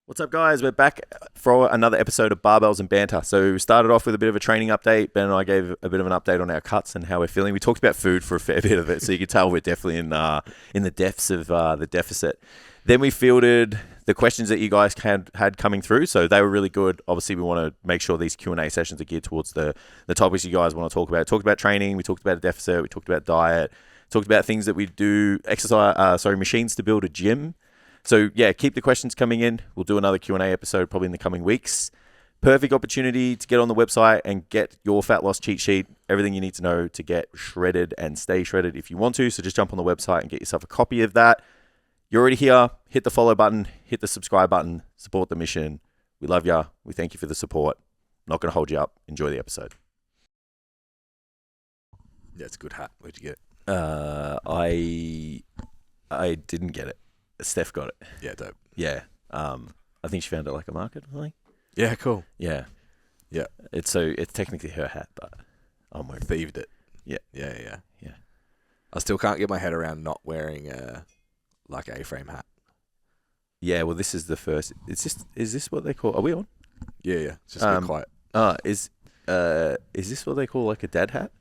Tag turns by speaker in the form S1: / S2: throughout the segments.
S1: What's up, guys? We're back for another episode of Barbells and Banter. So we started off with a bit of a training update. Ben and I gave a bit of an update on our cuts and how we're feeling. We talked about food for a fair bit of it, so you could tell we're definitely in the depths of the deficit. Then we fielded the questions that you guys had coming through, so they were really good. Obviously, we want to make sure these Q&A sessions are geared towards the topics you guys want to talk about. Talked about training, we talked about a deficit, we talked about diet, talked about things that we do, machines to build a gym. So yeah, keep the questions coming in. We'll do another Q&A episode probably in the coming weeks. Perfect opportunity to get on the website and get your fat loss cheat sheet. Everything you need to know to get shredded and stay shredded if you want to. So just jump on the website and get yourself a copy of that. You're already here. Hit the follow button. Hit the subscribe button. Support the mission. We love ya. We thank you for the support. Not going to hold you up. Enjoy the episode.
S2: Yeah, it's a good hat. Where'd you get it?
S1: I didn't get it. Steph got it.
S2: Yeah, dope.
S1: Yeah. I think she found it like a market or something.
S2: Yeah, cool.
S1: Yeah.
S2: Yeah.
S1: It's technically her hat, but I'm wearing it.
S2: Thieved it.
S1: Yeah.
S2: Yeah.
S1: Yeah.
S2: I still can't get my head around not wearing like a A-frame hat.
S1: Yeah, well this is the first. Is this what they call, are we on?
S2: Yeah. It's just a bit quiet.
S1: Is this what they call like a dad hat?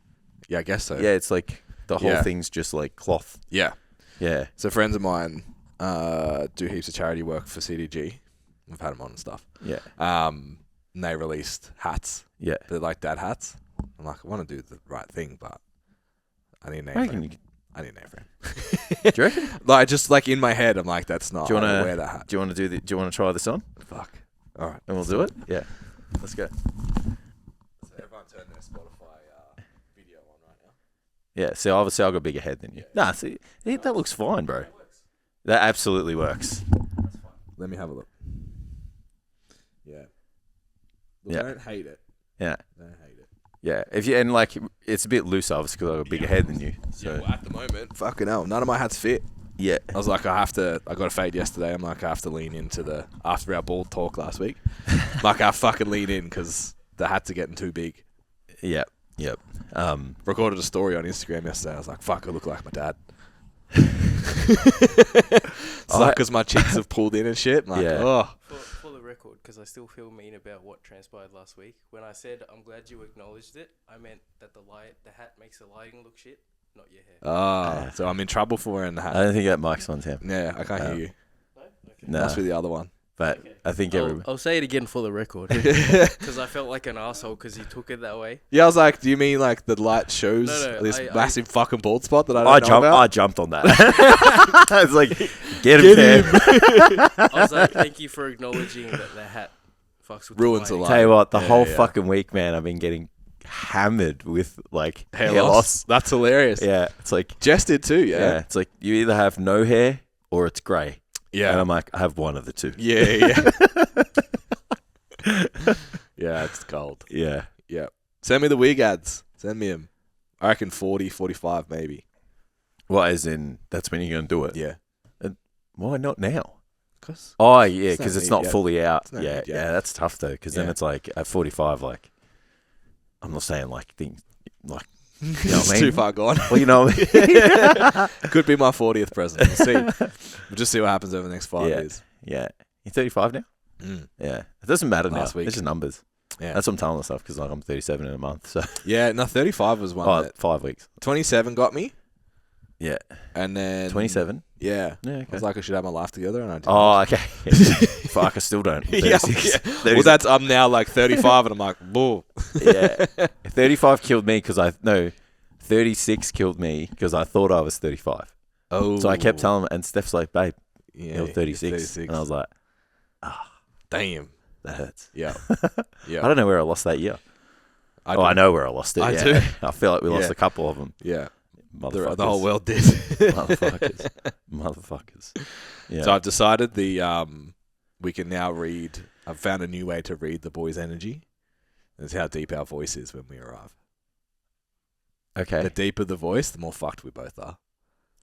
S2: Yeah, I guess so.
S1: Yeah, it's like the whole thing's just like cloth.
S2: Yeah.
S1: Yeah.
S2: So friends of mine do heaps of charity work for CDG. We've had them on and stuff.
S1: Yeah.
S2: And they released hats.
S1: Yeah.
S2: They're like dad hats. I'm like, I want to do the right thing, but I need an
S1: I
S2: A-frame.
S1: reckon
S2: I need an A-frame.
S1: Do you reckon?
S2: Like, just like in my head, I'm like, that's not.
S1: Do you want to
S2: wear that hat?
S1: Do you want to try this on?
S2: Fuck. All right.
S1: And we'll do it? Yeah. Let's go.
S2: So everyone turn their Spotify video on right now.
S1: Yeah, see, obviously I've got a bigger head than you. Nah, see, that looks fine, bro. That absolutely works.
S2: That's fine. Let me have a look. Yeah. Look,
S1: Yeah.
S2: I don't hate it.
S1: Yeah.
S2: I don't hate it.
S1: Yeah, and like it's a bit loose, obviously, because I've got a bigger head than you. So
S2: Yeah, well, at the moment, fucking hell, none of my hats fit.
S1: yeah,
S2: I was like, I got a fade yesterday. I'm like, I have to lean into after our ball talk last week. Like, I fucking lean in because the hats are getting too big.
S1: yep.
S2: Recorded a story on Instagram yesterday. I was like, fuck, I look like my dad. It's like because my cheeks have pulled in and shit. I'm like,
S1: Yeah.
S2: oh.
S3: For the record, because I still feel mean about what transpired last week. When I said I'm glad you acknowledged it, I meant that the hat makes the lighting look shit, not your hair.
S2: Ah, so I'm in trouble for wearing the
S1: I
S2: hat.
S1: don't think that mic's on him.
S2: Yeah, I can't hear you.
S3: No? Okay.
S1: No,
S2: Must be the other one.
S1: but
S3: Okay.
S1: I think
S3: I'll say it again for the record,
S2: Yeah,
S3: because I felt like an asshole because he took it that way.
S2: I was like, do you mean like the light shows
S3: No,
S2: this
S3: I-
S2: massive fucking bald spot that I don't know about?
S1: I jumped on that. I was like, get him.
S3: I was like, thank you for acknowledging that the hat fucks with
S2: Ruins
S3: the
S2: the
S3: lighting.
S1: Tell you what, the
S2: Yeah,
S1: whole
S2: yeah.
S1: fucking week, man, I've been getting hammered with like
S2: Hair loss. That's hilarious.
S1: Yeah, it's like
S2: Jess did too, yeah.
S1: it's like you either have no hair or it's grey.
S2: Yeah.
S1: And I'm like, I have one of the two.
S2: Yeah. Yeah, it's cold.
S1: Yeah.
S2: Yeah. Send me the wig ads. Send me them. I reckon 40, 45 maybe.
S1: Well, as in, that's when you're going to do it.
S2: Yeah.
S1: Why not now?
S2: Cause
S1: Oh, yeah,
S2: It's no
S1: because it's
S2: need
S1: not
S2: yet.
S1: fully out.
S2: It's no
S1: Yeah,
S2: need yet.
S1: yeah, that's tough though, because then
S2: Yeah.
S1: it's like at 45, like, I'm not saying like things, like, you know
S2: it's
S1: what I mean?
S2: too far gone.
S1: Well, you know what I mean?
S2: Could be my 40th present. We'll see. We'll just see what happens over the next 5
S1: Yeah.
S2: years.
S1: Yeah. You're 35 now?
S2: Mm.
S1: Yeah. It doesn't matter
S2: Last
S1: now.
S2: week.
S1: It's just numbers.
S2: Yeah.
S1: That's what I'm telling myself, because like I'm 37 in a month, so.
S2: Yeah, no, 35 was one.
S1: Oh,
S2: That
S1: 5 weeks.
S2: 27 got me.
S1: Yeah.
S2: And then
S1: 27?
S2: Yeah.
S1: Yeah,
S2: I
S1: okay.
S2: was like, I should have my life together, and I didn't.
S1: Oh, okay. Fuck, I still don't.
S2: Yeah,
S1: 36.
S2: Well, that's I'm now like 35, and I'm like, bull.
S1: Yeah. 35 killed me because 36 killed me because I thought I was 35.
S2: Oh.
S1: So I kept telling him, and Steph's like, babe,
S2: yeah,
S1: you're 36. And I was like,
S2: damn.
S1: that hurts.
S2: Yeah. Yeah.
S1: I don't know where I lost that year. I know where I lost it.
S2: I
S1: yeah.
S2: do.
S1: I feel like we lost
S2: Yeah.
S1: a couple of them.
S2: Yeah.
S1: Motherfuckers.
S2: The whole world did.
S1: Motherfuckers. Yeah.
S2: So I've decided we can now read. I've found a new way to read the boys' energy. It's how deep our voice is when we arrive.
S1: okay.
S2: The deeper the voice, the more fucked we both are.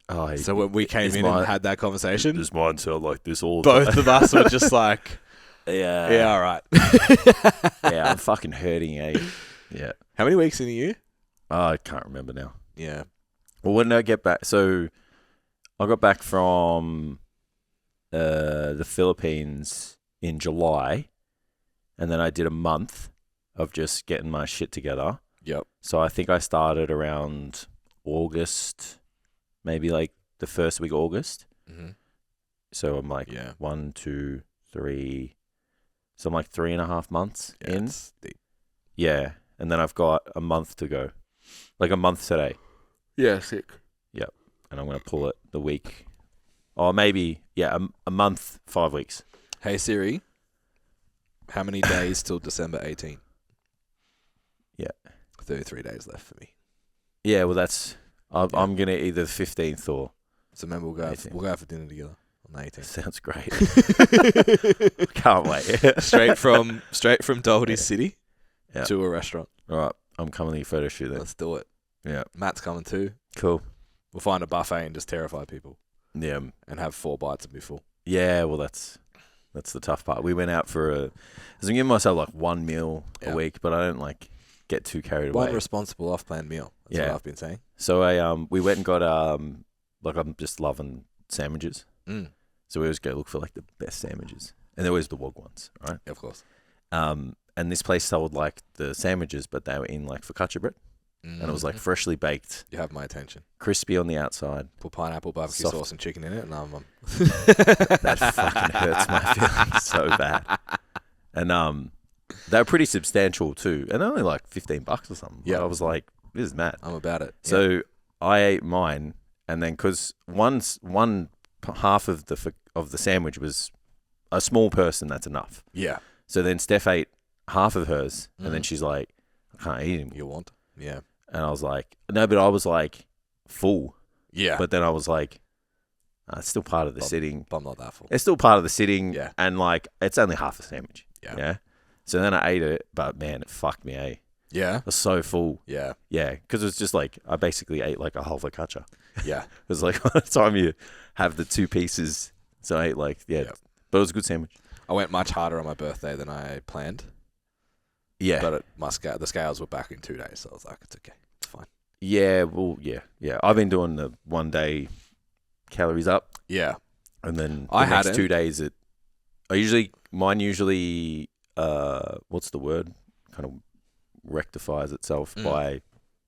S1: Oh,
S2: So when we came
S1: is
S2: in
S1: mine-
S2: and had that conversation,
S1: does mine sound like this all the
S2: both of us were just like,
S1: Yeah.
S2: yeah, all right.
S1: Yeah, I'm fucking hurting, eh? Yeah.
S2: How many weeks in a year?
S1: Oh, I can't remember now.
S2: Yeah.
S1: Well, when did I get back? So I got back from the Philippines in July, and then I did a month of just getting my shit together.
S2: Yep.
S1: So I think I started around August, maybe like the first week of August.
S2: Mm-hmm.
S1: So I'm like 1, 2, 3. So I'm like 3.5 months in.
S2: It's deep.
S1: Yeah. And then I've got a month to go. Like a month today.
S2: Yeah, sick.
S1: Yep. And I'm going to pull it the week. Or maybe, a month, 5 weeks.
S2: Hey Siri, how many days till December 18?
S1: Yeah.
S2: 33 days left for me.
S1: Yeah, well, I'm going to either the 15th or...
S2: So remember, we'll go out for dinner together on the 18th.
S1: Sounds great. Can't wait.
S2: straight from Doherty City to a restaurant.
S1: All right. I'm coming to your photo shoot then.
S2: Let's do it.
S1: Yeah.
S2: Matt's coming too.
S1: Cool.
S2: We'll find a buffet and just terrify people.
S1: Yeah.
S2: And have 4 bites and be full.
S1: Yeah, well, that's the tough part. We went out for I was giving myself like 1 meal a week, but I don't like get too carried away.
S2: One responsible off-plan meal. That's what I've been saying.
S1: So we went and got like I'm just loving sandwiches.
S2: Mm.
S1: So we always go look for like the best sandwiches, and they're always the wok ones, right?
S2: Yeah, of course.
S1: And this place sold like the sandwiches, but they were in like focaccia bread, and it was like freshly baked.
S2: You have my attention.
S1: Crispy on the outside.
S2: Put pineapple, barbecue
S1: Soft.
S2: sauce, and chicken in it, and I'm
S1: That fucking hurts my feelings so bad. And they were pretty substantial too, and they're only like $15 or something.
S2: Yeah,
S1: I was like, this is mad.
S2: I'm about it.
S1: So I ate mine, and then because one half of the sandwich was a small person, that's enough.
S2: Yeah.
S1: So then Steph ate half of hers, and then she's like, I can't eat anymore.
S2: You want? Yeah.
S1: And I was like, no, but I was like full.
S2: Yeah.
S1: But then I was like, it's still part of the sitting.
S2: But I'm not that full.
S1: It's still part of the sitting.
S2: Yeah.
S1: And like, it's only half a sandwich.
S2: Yeah.
S1: Yeah. So then I ate it, but man, it fucked me, eh?
S2: Yeah.
S1: I was so full.
S2: Yeah.
S1: Yeah. Because it was just like, I basically ate like a whole focaccia.
S2: Yeah.
S1: It was like by the time you have the 2 pieces. So I ate like, but it was a good sandwich.
S2: I went much harder on my birthday than I planned.
S1: Yeah.
S2: But the scales were back in 2 days, so I was like, it's okay. It's fine.
S1: Yeah, well, yeah. I've been doing the 1 day calories up.
S2: Yeah.
S1: And then
S2: I
S1: the next
S2: hadn't.
S1: 2 days mine usually, what's the word? Kind of rectifies itself by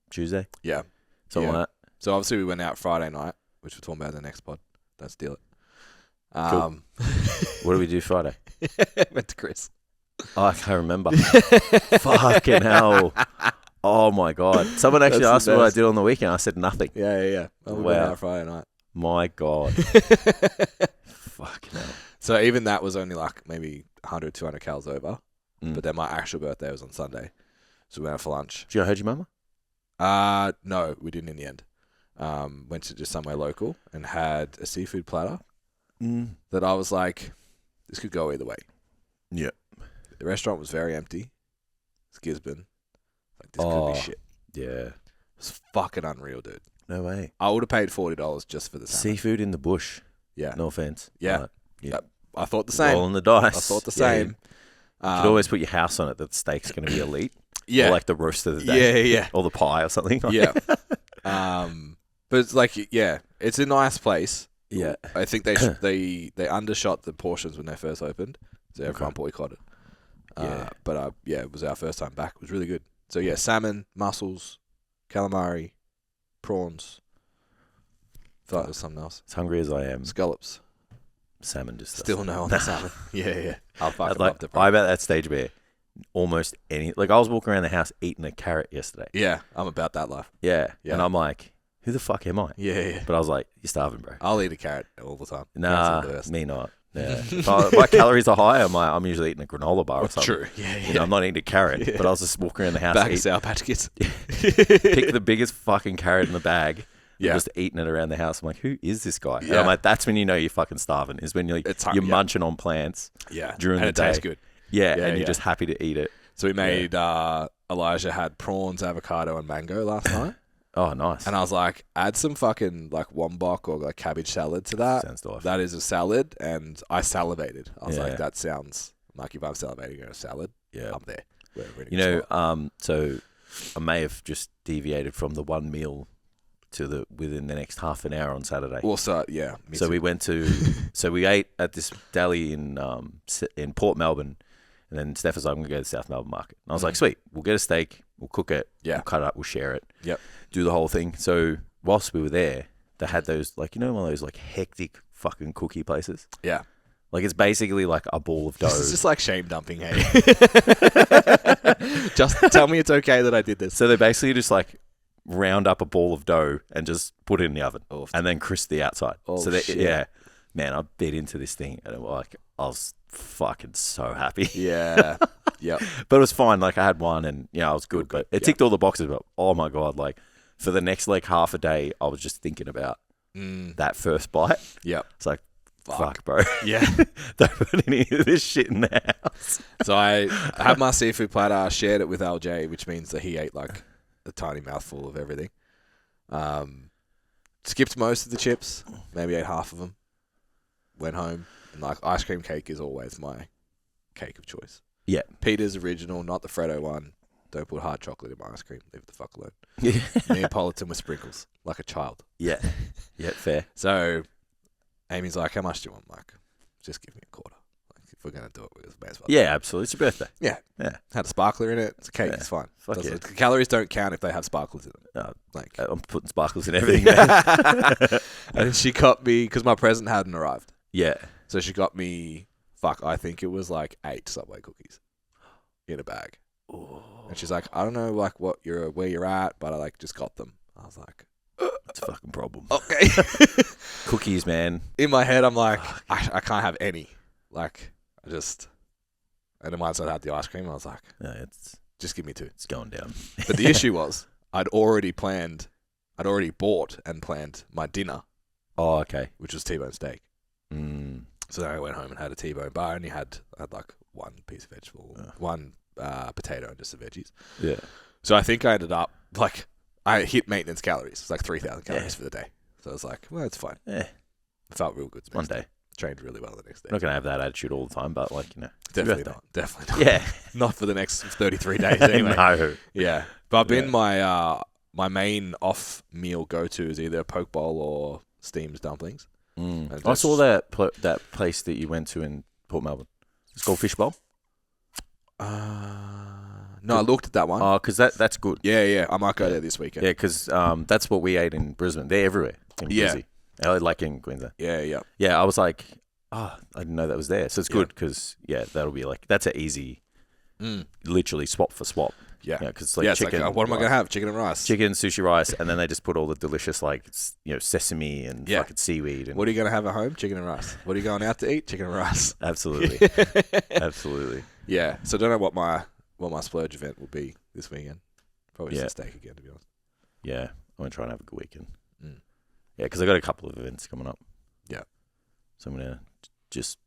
S1: Tuesday.
S2: Yeah.
S1: Something like that.
S2: So obviously we went out Friday night, which we're talking about in the next pod. Don't steal it.
S1: Cool. What did we do Friday?
S2: Went to Chris.
S1: Oh, I can't remember. Fucking hell. Oh my God. Someone actually
S2: That's
S1: asked
S2: the
S1: me what I
S2: best.
S1: did on the weekend. I said nothing.
S2: Yeah. Well, we went out Friday night.
S1: My God. Fucking hell.
S2: So even that was only like maybe 100, 200 calories over.
S1: Mm.
S2: But then my actual birthday was on Sunday. So we went out for lunch.
S1: Did you heard your mama?
S2: No, we didn't in the end. Went to just somewhere local and had a seafood platter that I was like, this could go either way.
S1: Yeah.
S2: The restaurant was very empty. It's Gisborne. Like, this could be shit.
S1: Yeah.
S2: It was fucking unreal, dude.
S1: No way.
S2: I would have paid $40 just for the salmon.
S1: Seafood in the bush.
S2: Yeah.
S1: No offense.
S2: Yeah.
S1: But, yeah.
S2: I thought the same.
S1: Rolling the dice.
S2: I thought the same.
S1: You could always put your house on it that the steak's going to be elite.
S2: Yeah.
S1: Or like the roast of the day.
S2: Yeah.
S1: Or the pie or something.
S2: Yeah. But it's like, it's a nice place.
S1: Yeah.
S2: I think they undershot the portions when they first opened, so everyone boycotted. But it was our first time back. It was really good. So salmon, mussels, calamari, prawns. Thought it was something else.
S1: As hungry as I am,
S2: Scallops.
S1: salmon just
S2: Still no on the salmon. Yeah. I fucking loved it, bro.
S1: I'm at that stage where almost I was walking around the house eating a carrot yesterday.
S2: Yeah, I'm about that life.
S1: Yeah.
S2: Yeah.
S1: And I'm like, who the fuck am I?
S2: Yeah.
S1: But I was like, you're starving, bro.
S2: I'll eat a carrot all the time.
S1: Nah,
S2: Carrots are the best.
S1: me not. Yeah. If my calories are high, I'm usually eating a granola bar or something.
S2: True. Yeah.
S1: You know, I'm not eating a carrot, but I was just walking around the house,
S2: Bag of Sour Patch Kids.
S1: pick the biggest fucking carrot in the bag,
S2: Yeah.
S1: and just eating it around the house. I'm like, who is this guy? And
S2: Yeah.
S1: I'm like, that's when you know you're fucking starving. Is when you're munching on plants.
S2: Yeah.
S1: During
S2: and
S1: the
S2: it
S1: day.
S2: tastes good.
S1: Yeah, and you're just happy to eat it.
S2: So we made Elijah had prawns, avocado, and mango last night.
S1: Oh, nice.
S2: And I was like, add some fucking like wombok or like cabbage salad to that.
S1: Sounds delightful.
S2: That is a salad, and I salivated. I was
S1: Yeah.
S2: like, that sounds like if I'm salivating on a salad,
S1: Yeah.
S2: I'm there. We're ready
S1: You
S2: to
S1: know,
S2: start.
S1: so I may have just deviated from the 1 meal within the next half an hour on Saturday.
S2: Also, yeah.
S1: So we went to we ate at this deli in Port Melbourne, and then Steph was like, I'm gonna go to the South Melbourne market. And I was like, sweet, we'll get a steak, we'll cook it, we'll cut it up, we'll share it, do the whole thing. So whilst we were there, they had those one of those hectic fucking cookie places.
S2: Yeah.
S1: It's basically like a ball of dough.
S2: This is just like shame dumping, hey. Just tell me it's okay that I did this.
S1: So they basically just round up a ball of dough and just put it in the oven and then crisp the outside. So that, man, I bit into this thing and I was fucking so happy.
S2: Yeah. Yep.
S1: But it was fine. I had one and I was good. But it ticked all the boxes. But oh my God, for the next half a day, I was just thinking about that first bite.
S2: Yep.
S1: It's like, fuck, bro.
S2: Yeah.
S1: Don't put any of this shit in the house.
S2: So I had my seafood platter, shared it with LJ, which means that he ate a tiny mouthful of everything. Skipped most of the chips, maybe ate half of them. Went home, and ice cream cake is always my cake of choice.
S1: Yeah.
S2: Peter's original, not the Freddo one. Don't put hard chocolate in my ice cream. Leave it the fuck alone.
S1: Yeah.
S2: Neapolitan with sprinkles, like a child.
S1: Yeah. Yeah, fair.
S2: So Amy's like, how much do you want? I'm like, just give me a quarter. If we're going to do it, we may as well.
S1: Yeah, absolutely. It's your birthday.
S2: Yeah.
S1: Yeah.
S2: Had a sparkler in it. It's a cake. It's fine.
S1: Fuck yeah.
S2: The calories don't count if they have sparklers in them.
S1: I'm putting sparkles in everything, man.
S2: And she got me, because my present hadn't arrived.
S1: Yeah.
S2: So she got me, I think it was 8 Subway cookies in a bag.
S1: Ooh.
S2: And she's like, I don't know where you're at, but I just got them. I was like,
S1: it's a fucking problem.
S2: Okay.
S1: Cookies, man.
S2: In my head, I'm like, I can't have any. And then once I had the ice cream, I was like, just give me 2.
S1: It's going down.
S2: But the issue was, I'd already bought and planned my dinner.
S1: Oh, okay.
S2: Which was T-bone steak. So then I went home and had a T-bone bar, and I had one piece of vegetable, one potato, and just the veggies.
S1: Yeah.
S2: So I think I ended up, I hit maintenance calories. It's 3,000 calories for the day. So I was like, well, it's fine.
S1: Yeah.
S2: It felt real good.
S1: One day.
S2: Trained really well the next day.
S1: I'm not going to have that attitude all the time, but
S2: Definitely not. Definitely not.
S1: Yeah.
S2: Not for the next 33 days anyway.
S1: No.
S2: Yeah. But I've been my main off meal go-to is either poke bowl or steamed dumplings.
S1: I saw that place that you went to in Port Melbourne. It's called Fish Bowl.
S2: No, I looked at that one.
S1: Oh, because that's good.
S2: Yeah. I might go there this weekend.
S1: Yeah, because that's what we ate in Brisbane. They're everywhere. In Brizzy. Like in Queensland.
S2: Yeah.
S1: Yeah, I was like, I didn't know that was there. So it's good because, that'll be that's an easy, literally swap for swap.
S2: Yeah.
S1: Because
S2: chicken. What am I going to have? Chicken and rice.
S1: Chicken, sushi, rice, and then they just put all the delicious, sesame and fucking seaweed. And
S2: what are you going to have at home? Chicken and rice. What are you going out to eat? Chicken and rice.
S1: Absolutely. Absolutely.
S2: Yeah. So I don't know what my splurge event will be this weekend. Probably just a steak again, to be honest.
S1: Yeah. I'm going to try and have a good weekend. Yeah, because I got a couple of events coming up.
S2: Yeah.
S1: So I'm going to just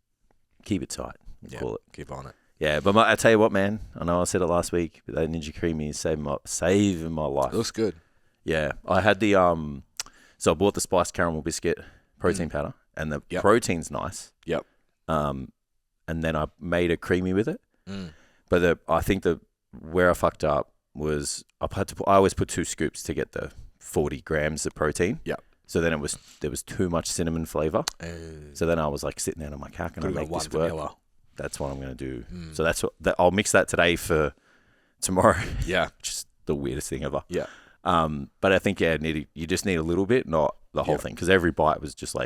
S1: keep it tight. Call it.
S2: Keep on it.
S1: Yeah, but I tell you what, man. I know I said it last week, but that Ninja Creamy is saving my life.
S2: It looks good.
S1: Yeah. I had the so I bought the spiced caramel biscuit protein powder, and the protein's nice.
S2: Yep.
S1: And then I made a creamy with it. But I think where I fucked up was I always put 2 scoops to get the 40 grams of protein.
S2: Yep.
S1: So then there was too much cinnamon flavor. So then I was sitting out on my cack and I make this work. Vanilla. That's what I'm going to do. So I'll mix that today for tomorrow.
S2: Yeah.
S1: Just the weirdest thing ever.
S2: Yeah.
S1: But I think you just need a little bit, not the whole thing, because every bite was just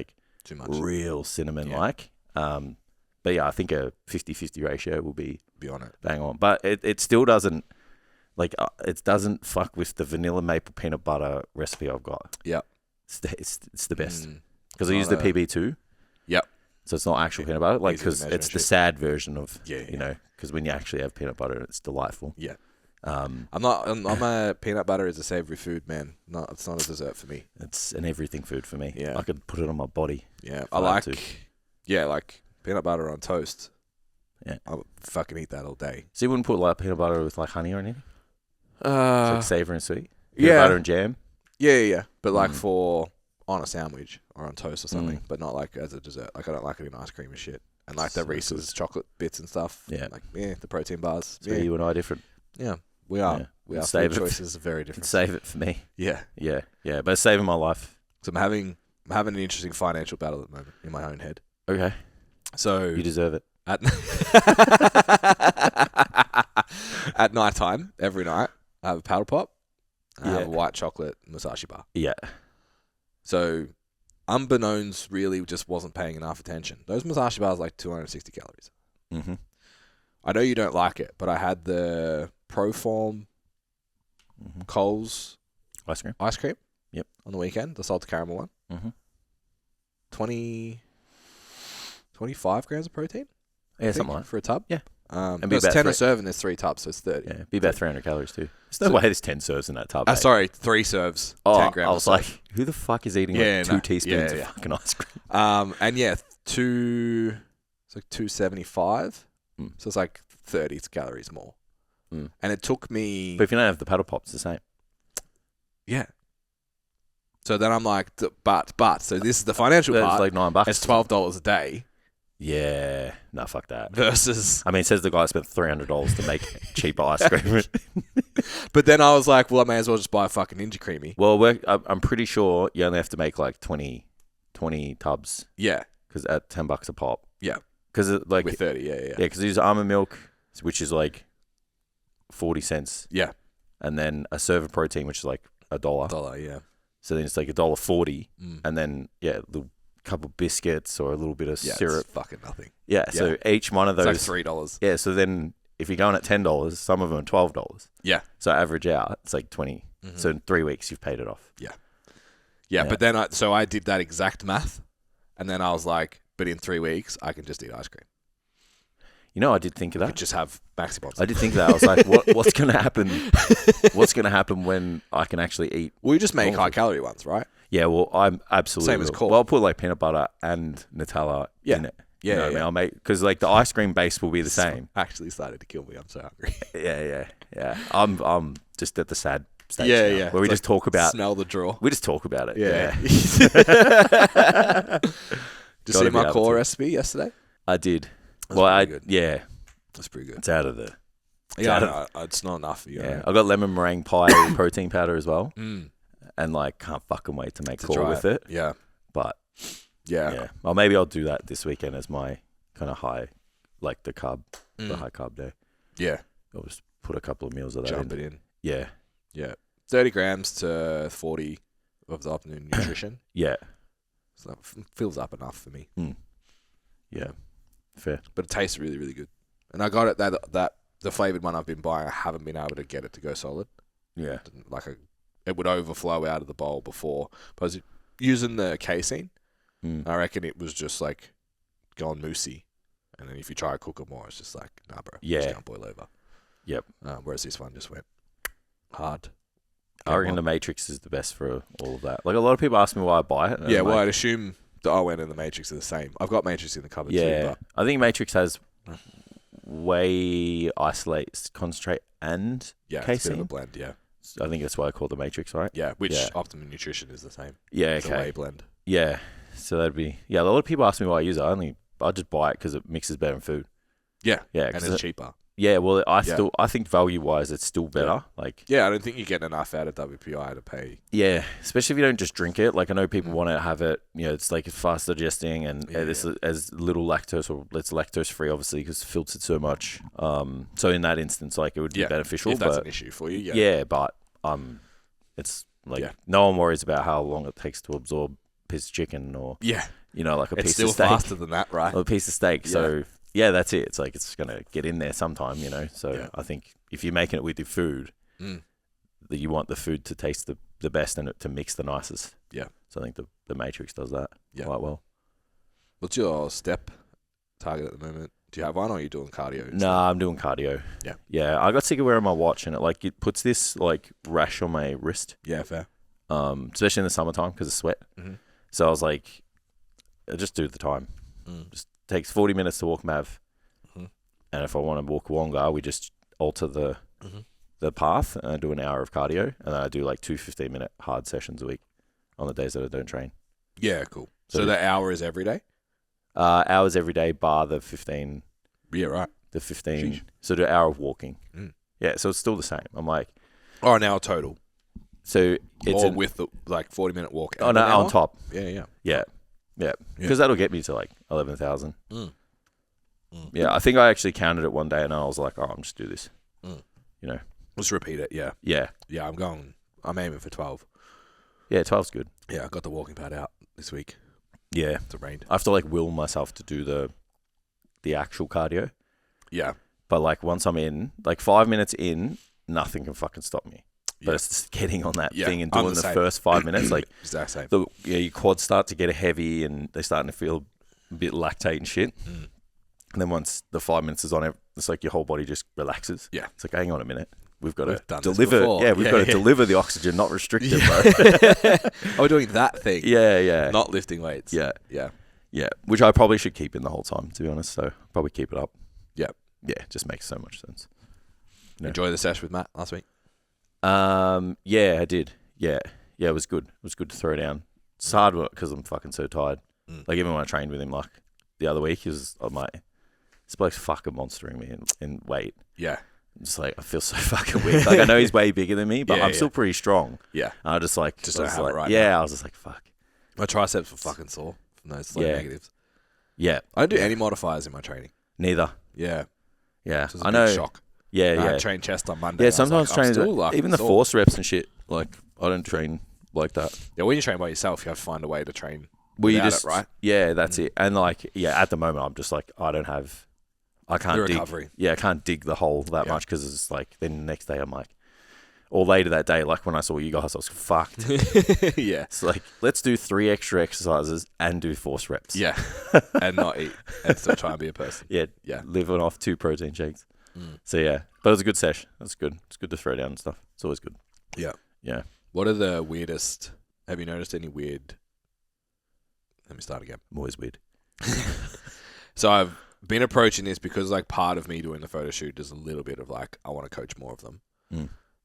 S2: too much,
S1: real cinnamon like. But yeah, I think a 50-50 ratio will be
S2: on it,
S1: bang on. But it still doesn't it doesn't fuck with the vanilla maple peanut butter recipe I've got.
S2: Yeah.
S1: It's the best because I use the PB2.
S2: Yep.
S1: So it's not actual peanut butter, because it's the sad version of because when you actually have peanut butter, it's delightful.
S2: Yeah. I'm a peanut butter is a savory food, man. No, it's not a dessert for me.
S1: It's an everything food for me.
S2: Yeah.
S1: I could put it on my body.
S2: Yeah. I like peanut butter on toast.
S1: Yeah.
S2: I'll fucking eat that all day.
S1: So you wouldn't put peanut butter with honey or anything? So savory and sweet.
S2: Peanut
S1: butter and jam.
S2: Yeah. But for on a sandwich or on toast or something, but not as a dessert. I don't like it in ice cream and shit. And the Reese's chocolate bits and stuff.
S1: Yeah.
S2: The protein bars.
S1: So you and I are different.
S2: Yeah, we are.
S1: Yeah.
S2: our
S1: Save
S2: food
S1: it.
S2: choices are very different.
S1: Save it for me.
S2: Yeah.
S1: Yeah. But it's saving my life.
S2: So I'm having an interesting financial battle at the moment in my own head.
S1: Okay.
S2: So
S1: You deserve it.
S2: at at night time, every night, I have a paddle pop. I have a white chocolate Musashi bar.
S1: Yeah.
S2: So, unbeknownst, really just wasn't paying enough attention. Those Musashi bars are like 260 calories.
S1: Mm-hmm.
S2: I know you don't like it, but I had the Proform Coles
S1: Ice cream. Yep.
S2: On the weekend, the salted caramel one.
S1: Mm-hmm.
S2: 25 grams of protein.
S1: Yeah, something like that.
S2: For a tub.
S1: Yeah.
S2: And it's 10 a serve and there's 3 tubs, so it's 30.
S1: Yeah, be about 300 calories too. There's no way there's 10 serves in that tub.
S2: Sorry, 3 serves.
S1: Oh,
S2: 10 grams.
S1: I was like, who the fuck is eating 2 teaspoons of fucking ice cream?
S2: And yeah, it's like 275. So it's like 30 calories more. And it took me.
S1: But if you don't have the paddle pops, it's the same.
S2: Yeah. So then I'm like, but. So this is the financial part.
S1: It's like $9.
S2: It's $12 a day.
S1: Yeah. No, fuck that.
S2: Versus.
S1: I mean, it says the guy spent $300 to make cheaper ice cream.
S2: But then I was like, well, I may as well just buy a fucking Ninja Creamy.
S1: Well, I'm pretty sure you only have to make like 20 tubs.
S2: Yeah.
S1: Because at $10 a pop.
S2: Yeah.
S1: Because like
S2: with 30, yeah.
S1: Yeah, because use almond milk, which is like 40 cents.
S2: Yeah.
S1: And then a serve of protein, which is like $1.
S2: $1, yeah.
S1: So then it's like $1.40, and then a little couple of biscuits or a little bit of syrup.
S2: It's fucking nothing.
S1: Yeah. So each one of those,
S2: it's like $3.
S1: Yeah. So then if you're going at $10, some of them are $12.
S2: Yeah.
S1: So average out, it's like 20. So in 3 weeks you've paid it off.
S2: Yeah. But then I did that exact math, and then I was like, but in 3 weeks I can just eat ice cream.
S1: You know, I did think of that.
S2: I could just have Maxi-Bots.
S1: I did think of that. I was like, what's going to happen? What's going to happen when I can actually eat?
S2: Well, you just make high-calorie ones, right?
S1: Yeah, well, I'm absolutely...
S2: Same as Cool.
S1: Well, I'll put like peanut butter and Nutella in it.
S2: Yeah,
S1: you know what I mean? I'll make... Because like the ice cream base will be the same.
S2: Actually started to kill me. I'm so hungry.
S1: Yeah. I'm just at the sad stage now, where we just talk about...
S2: Smell the draw.
S1: We just talk about it.
S2: Yeah. Did you see my core recipe yesterday?
S1: I did.
S2: Good.
S1: Yeah.
S2: That's pretty good.
S1: It's out of the...
S2: It's not enough.
S1: Yeah. I got lemon meringue pie protein powder as well. And like, can't fucking wait to make core with it.
S2: Yeah.
S1: But...
S2: Yeah.
S1: Well, maybe I'll do that this weekend as my kind of high, like the high carb day.
S2: Yeah.
S1: I'll just put a couple of meals of that
S2: Jump it in.
S1: Yeah.
S2: Yeah. 30 grams to 40 of the afternoon nutrition.
S1: Yeah.
S2: So that fills up enough for me.
S1: Yeah. Fair.
S2: But it tastes really, really good. And I got it that the flavored one I've been buying, I haven't been able to get it to go solid.
S1: Yeah.
S2: It would overflow out of the bowl before. But I was using the casein. I reckon it was just like gone moosey. And then if you try to cook it more, it's just like, nah, bro.
S1: Yeah.
S2: It's going to boil over.
S1: Yep.
S2: Whereas this one just went hard.
S1: I reckon the Matrix is the best for all of that. Like a lot of people ask me why I buy it.
S2: Yeah, well, I'd assume the ON and the Matrix are the same. I've got Matrix in the cupboard too. But
S1: I think Matrix has way isolates concentrate and
S2: casein. It's a bit of a blend, yeah.
S1: I think that's why I call it the Matrix, right?
S2: Yeah, which Optimum Nutrition is the same.
S1: Yeah,
S2: It's a whey blend.
S1: Yeah, so that'd be... Yeah, a lot of people ask me why I use it. I just buy it because it mixes better in food.
S2: Yeah,
S1: yeah,
S2: and it's cheaper.
S1: Yeah, well, I think value-wise, it's still better.
S2: I don't think you get enough out of WPI to pay.
S1: Yeah, especially if you don't just drink it. Like I know people want to have it. You know, it's like fast digesting and it's as little lactose, or it's lactose-free, obviously, because it filters so much. So in that instance, like it would be beneficial.
S2: If that's an issue for you,
S1: yeah, but it's like no one worries about how long it takes to absorb a piece of chicken or like a piece of steak.
S2: It's still faster than that, right?
S1: Or a piece of steak. So. Yeah, that's it. It's like it's going to get in there sometime, you know. So I think if you're making it with your food, that you want the food to taste the best and it to mix the nicest.
S2: Yeah.
S1: So I think the Matrix does that quite well.
S2: What's your step target at the moment? Do you have one or are you doing cardio?
S1: Nah, I'm doing cardio. Yeah. Yeah, I got sick of wearing my watch and it puts this like rash on my wrist.
S2: Yeah, fair.
S1: Especially in the summertime because of sweat. So I was like, I'll just do the time. Just takes 40 minutes to walk Mav, and if I want to walk longer, we just alter the path, and I do an hour of cardio, and then I do like 2 15-minute hard sessions a week on the days that I don't train.
S2: Yeah, cool. So the hour is every day?
S1: Hours every day, bar the 15.
S2: Yeah, right.
S1: The 15. Sheesh. So do an hour of walking. Yeah, so it's still the same. I'm like,
S2: Oh, an hour total.
S1: So it's
S2: Or with the 40-minute walk.
S1: no, on top.
S2: Yeah.
S1: Because that'll get me to like 11,000. Yeah, I think I actually counted it one day and I was like, I'm just do this. You know,
S2: Let's repeat it. Yeah.
S1: yeah,
S2: I'm aiming for 12.
S1: yeah. 12's good.
S2: Yeah, I got the walking pad out this week.
S1: Yeah,
S2: It's rained.
S1: I have to like will myself to do the actual cardio.
S2: Yeah.
S1: But like once I'm in, like 5 minutes in, nothing can fucking stop me. But
S2: Yeah.
S1: it's just getting on that
S2: Yeah,
S1: thing and
S2: I'm
S1: doing
S2: the
S1: the
S2: same.
S1: first 5 minutes. Like
S2: Exact same.
S1: your quads start to get heavy and they're starting to feel a bit lactate and shit. And then once the 5 minutes is on, it's like your whole body just relaxes.
S2: Yeah.
S1: It's like, hang on a minute. We've got
S2: We've done
S1: to
S2: this
S1: deliver.
S2: before.
S1: Yeah, we've got to deliver the oxygen, not restrict it, bro.
S2: Oh, we're doing that thing.
S1: Yeah.
S2: Not lifting weights.
S1: Yeah.
S2: Yeah.
S1: Which I probably should keep in the whole time, to be honest. So probably keep it up.
S2: Yeah.
S1: Yeah, it just makes so much sense. Yeah.
S2: Enjoy the sesh with Matt last week?
S1: Yeah, I did. Yeah, it was good. It was good to throw down. It's hard because I'm fucking so tired. Like even when I trained with him, like the other week, this bloke's fucking monstering me in weight.
S2: Yeah.
S1: I'm just like I feel so fucking weak. Like I know he's way bigger than me, but
S2: Yeah,
S1: I'm still pretty strong.
S2: Yeah.
S1: And I just like
S2: Don't have it right
S1: yeah.
S2: now.
S1: I was just like fuck.
S2: My triceps were fucking sore from those negatives.
S1: Yeah.
S2: I don't do any modifiers in my training.
S1: Neither.
S2: Yeah.
S1: Yeah.
S2: So it's a
S1: I
S2: big
S1: know.
S2: shock.
S1: Yeah.
S2: I trained chest on Monday.
S1: Yeah.
S2: I was
S1: Sometimes
S2: like, I'm
S1: train
S2: still, like,
S1: even the
S2: sore.
S1: force reps and shit. Like I don't train like that.
S2: Yeah, when you train by yourself, you have to find a way to train
S1: Well, you
S2: without
S1: just
S2: it, right?
S1: Yeah, that's it. And like at the moment, I'm just like I can't
S2: The
S1: dig.
S2: recovery.
S1: Yeah, I can't dig the hole that much because it's like then the next day I'm like, or later that day, like when I saw you guys, I was fucked.
S2: Yeah.
S1: It's like let's do 3 extra exercises and do force reps.
S2: Yeah. And not eat and still try and be a person.
S1: Yeah,
S2: Yeah.
S1: living off 2 protein shakes. So yeah, but it was a good sesh. That's good. It's good to throw down and stuff. It's always good.
S2: Yeah.
S1: Yeah.
S2: What are the weirdest? Have you noticed any weird? Let me start again.
S1: I'm always weird.
S2: So I've been approaching this because like part of me doing the photo shoot is a little bit of like I want to coach more of them.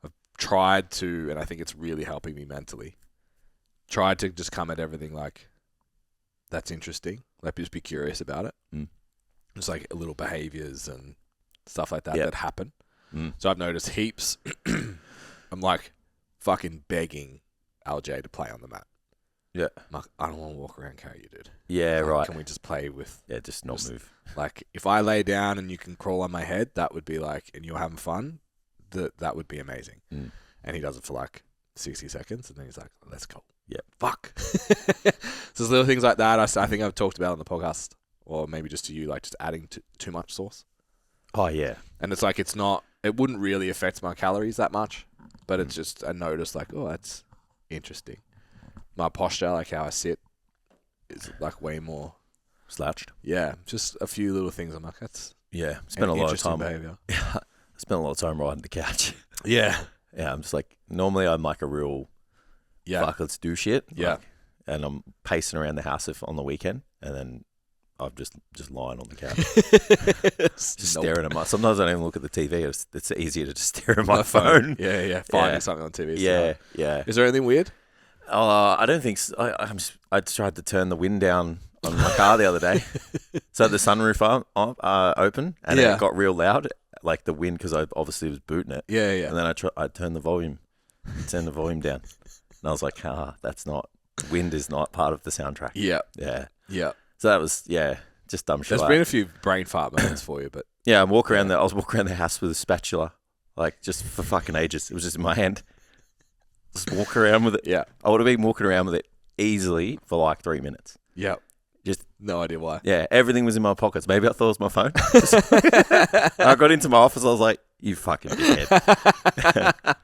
S2: I've tried to, and I think it's really helping me mentally. Tried to just come at everything like that's interesting. Like just be curious about it. Just like little behaviors and stuff like that that happen. So I've noticed heaps. I'm like fucking begging LJ to play on the mat.
S1: Yeah.
S2: I'm like, I don't want to walk around and carry you, dude.
S1: Yeah,
S2: Like,
S1: right.
S2: Can we just play with...
S1: Yeah, just not move.
S2: Like, if I lay down and you can crawl on my head, that would be like... And you're having fun, that would be amazing. And he does it for like 60 seconds, and then he's like, let's go.
S1: Yeah.
S2: Fuck. So there's little things like that I think I've talked about on the podcast, or maybe just to you, like just adding too much sauce.
S1: Oh, yeah.
S2: And it's like, it's not... It wouldn't really affect my calories that much, but it's just... I noticed like, oh, that's interesting. My posture, like how I sit, is like way more
S1: Slouched.
S2: Yeah, just a few little things. I'm like, that's
S1: Spent a lot of
S2: interesting
S1: time.
S2: behavior.
S1: I spent a lot of time riding the couch.
S2: Yeah,
S1: Yeah, I'm just like, normally I'm like a real, fuck, let's do shit.
S2: Yeah.
S1: Like, and I'm pacing around the house on the weekend, and then I'm just lying on the couch, just staring at sometimes I don't even look at the TV. It's easier to just stare at my phone.
S2: Yeah. Finding something on TV.
S1: Yeah.
S2: Is there anything weird?
S1: I don't think so. I tried to turn the wind down on my car the other day. So the sunroof open, and it got real loud, like the wind, because I obviously was booting it.
S2: Yeah.
S1: And then I turned the volume down, and I was like, that's not, wind is not part of the soundtrack.
S2: Yeah.
S1: So that was just dumb shit.
S2: There's been a few brain fart moments for you, but
S1: I was walking around the house with a spatula, like just for fucking ages. It was just in my hand. Just walk around with it.
S2: Yeah.
S1: I would have been walking around with it easily for like 3 minutes.
S2: Yeah.
S1: Just
S2: no idea why.
S1: Yeah, everything was in my pockets. Maybe I thought it was my phone. I got into my office. I was like, "You fucking dickhead."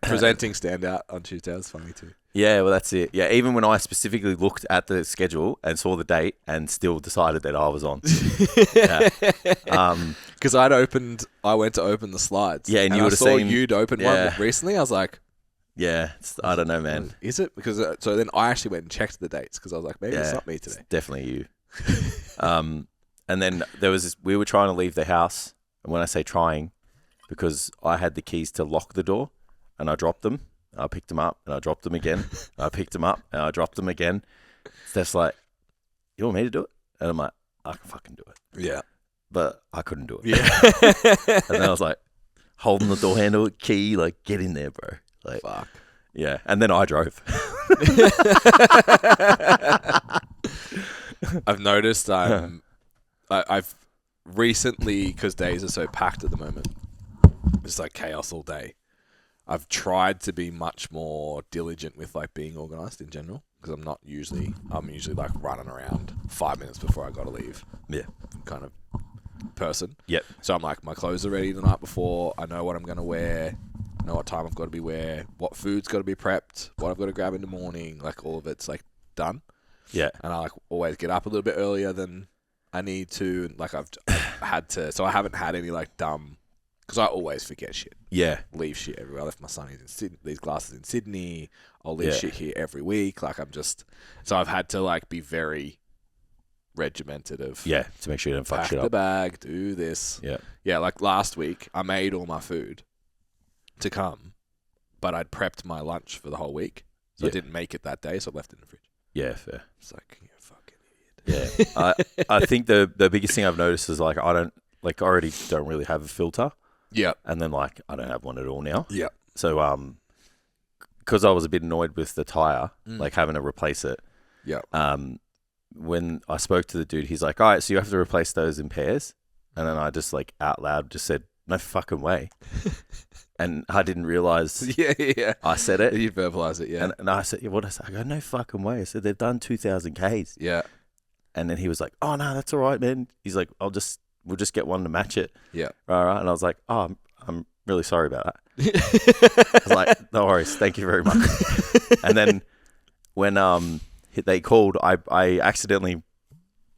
S2: Presenting standout on Tuesday was funny too.
S1: Yeah, well, that's it. Yeah, even when I specifically looked at the schedule and saw the date and still decided that I was on.
S2: Because I went to open the slides.
S1: Yeah, and you would have seen
S2: you'd opened one recently. I was like,
S1: I don't know, man.
S2: Is it? Because so then I actually went and checked the dates because I was like, maybe it's not me today.
S1: It's definitely you. And then there was this, we were trying to leave the house, and when I say trying, because I had the keys to lock the door, and I dropped them. I picked them up, and I dropped them again. I picked them up, and I dropped them again. Steph's like, "You want me to do it?" And I'm like, "I can fucking do it."
S2: Yeah.
S1: But I couldn't do it.
S2: Yeah.
S1: And then I was like, holding the door handle, key, like, get in there, bro. Like,
S2: Fuck.
S1: yeah. And then I drove.
S2: I've noticed I've recently, because days are so packed at the moment, it's like chaos all day. I've tried to be much more diligent with like being organized in general, because I'm usually like running around 5 minutes before I got to leave.
S1: Yeah.
S2: Kind of person.
S1: Yep.
S2: So I'm like, my clothes are ready the night before. I know what I'm going to wear. I know what time I've got to be where, what food's got to be prepped, what I've got to grab in the morning. Like all of it's like done.
S1: Yeah.
S2: And I like always get up a little bit earlier than I need to. Like I've had to, so I haven't had any like dumb, because I always forget shit.
S1: Yeah.
S2: Leave shit everywhere. I left my sunnies in Sydney, these glasses in Sydney. I'll leave shit here every week. Like so I've had to like be very regimented of.
S1: Yeah. To make sure you don't fuck shit
S2: Pack the
S1: up.
S2: bag, do this.
S1: Yeah.
S2: Yeah. Like last week, I made all my food to come, but I'd prepped my lunch for the whole week. So I didn't make it that day. So I left it in the fridge.
S1: Yeah, fair.
S2: It's like, you fucking idiot.
S1: Yeah. I think the biggest thing I've noticed is like, I already don't really have a filter.
S2: Yeah.
S1: And then like, I don't have one at all now.
S2: Yeah.
S1: So, because I was a bit annoyed with the tire, like having to replace it.
S2: Yeah.
S1: When I spoke to the dude, he's like, all right, so you have to replace those in pairs. And then I just like out loud just said, no fucking way. And I didn't realize
S2: Yeah.
S1: I said it.
S2: You verbalize it, yeah.
S1: And I said, what I said? I go, no fucking way. I said, they've done 2,000 Ks.
S2: Yeah.
S1: And then he was like, oh, no, that's all right, man. He's like, we'll just get one to match it.
S2: Yeah.
S1: Right. And I was like, oh, I'm really sorry about that. I was like, no worries. Thank you very much. And then when they called, I accidentally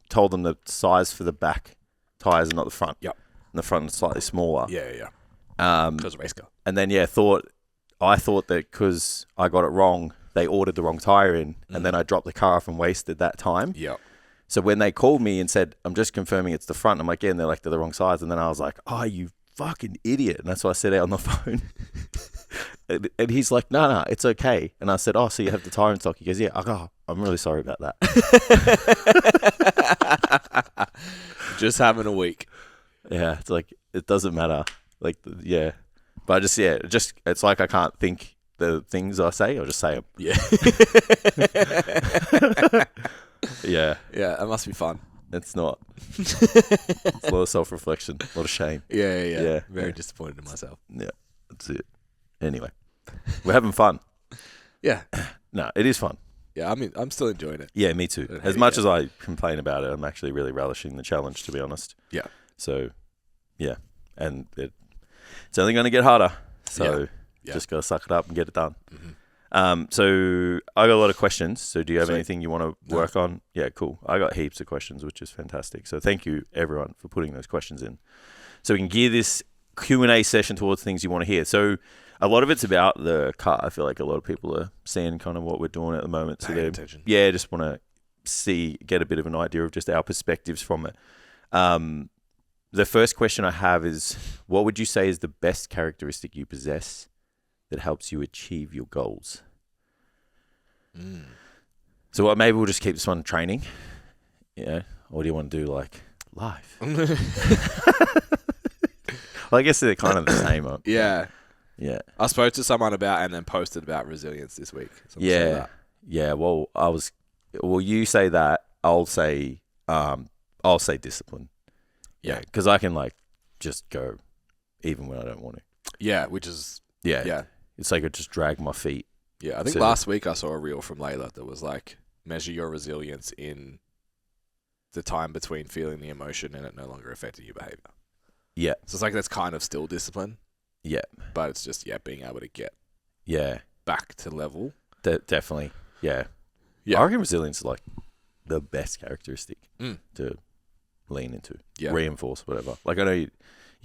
S1: told them the size for the back tires and not the front.
S2: Yep.
S1: And the front is slightly smaller.
S2: Yeah. Because of race car.
S1: And then, I thought that because I got it wrong, they ordered the wrong tire in, and then I dropped the car off and wasted that time.
S2: Yeah.
S1: So when they called me and said, I'm just confirming it's the front, I'm like, yeah, and they're like, they're the wrong size. And then I was like, oh, you fucking idiot. And that's what I said out on the phone. and he's like, no, it's okay. And I said, oh, so you have the tire in stock? He goes, yeah. I go, oh, I'm really sorry about that.
S2: Just having a week.
S1: Yeah, it's like, it doesn't matter. Like, yeah. But it's like I can't think the things I say, I'll just say them.
S2: Yeah.
S1: Yeah.
S2: Yeah, that must be fun.
S1: It's not. It's a lot of self-reflection, a lot of shame.
S2: Yeah. Very disappointed in myself.
S1: Yeah, that's it. Anyway, we're having fun.
S2: Yeah.
S1: No, it is fun.
S2: Yeah, I mean, I'm still enjoying it.
S1: Yeah, me too. As much as I complain about it, I'm actually really relishing the challenge, to be honest.
S2: Yeah.
S1: So, yeah. And it's only going to get harder. So, just got to suck it up and get it done.
S2: Mm-hmm.
S1: So, I got a lot of questions. So, do you have
S2: Sweet.
S1: anything you want to work on? Yeah, cool. I got heaps of questions, which is fantastic. So, thank you, everyone, for putting those questions in. So, we can gear this Q&A session towards things you want to hear. So, a lot of it's about the car. I feel like a lot of people are seeing kind of what we're doing at the moment. So, they just want to get a bit of an idea of just our perspectives from it. The first question I have is, what would you say is the best characteristic you possess that helps you achieve your goals? So maybe we'll just keep this one training. Yeah. Or do you want to do like life? Well, I guess they're kind of the same.
S2: Yeah.
S1: Yeah.
S2: I spoke to someone about and then posted about resilience this week.
S1: Yeah. Yeah. Well, you say that. I'll say discipline. Yeah. Because I can like just go even when I don't want to.
S2: Yeah. Which is.
S1: Yeah. It's like I just drag my feet.
S2: Yeah. I think last week I saw a reel from Layla that was like, measure your resilience in the time between feeling the emotion and it no longer affecting your behavior.
S1: Yeah.
S2: So it's like that's kind of still discipline.
S1: Yeah.
S2: But it's just, being able to get back to level.
S1: Definitely. Yeah.
S2: Yeah.
S1: I reckon resilience is like the best characteristic to lean into, reinforce, whatever. Like I know you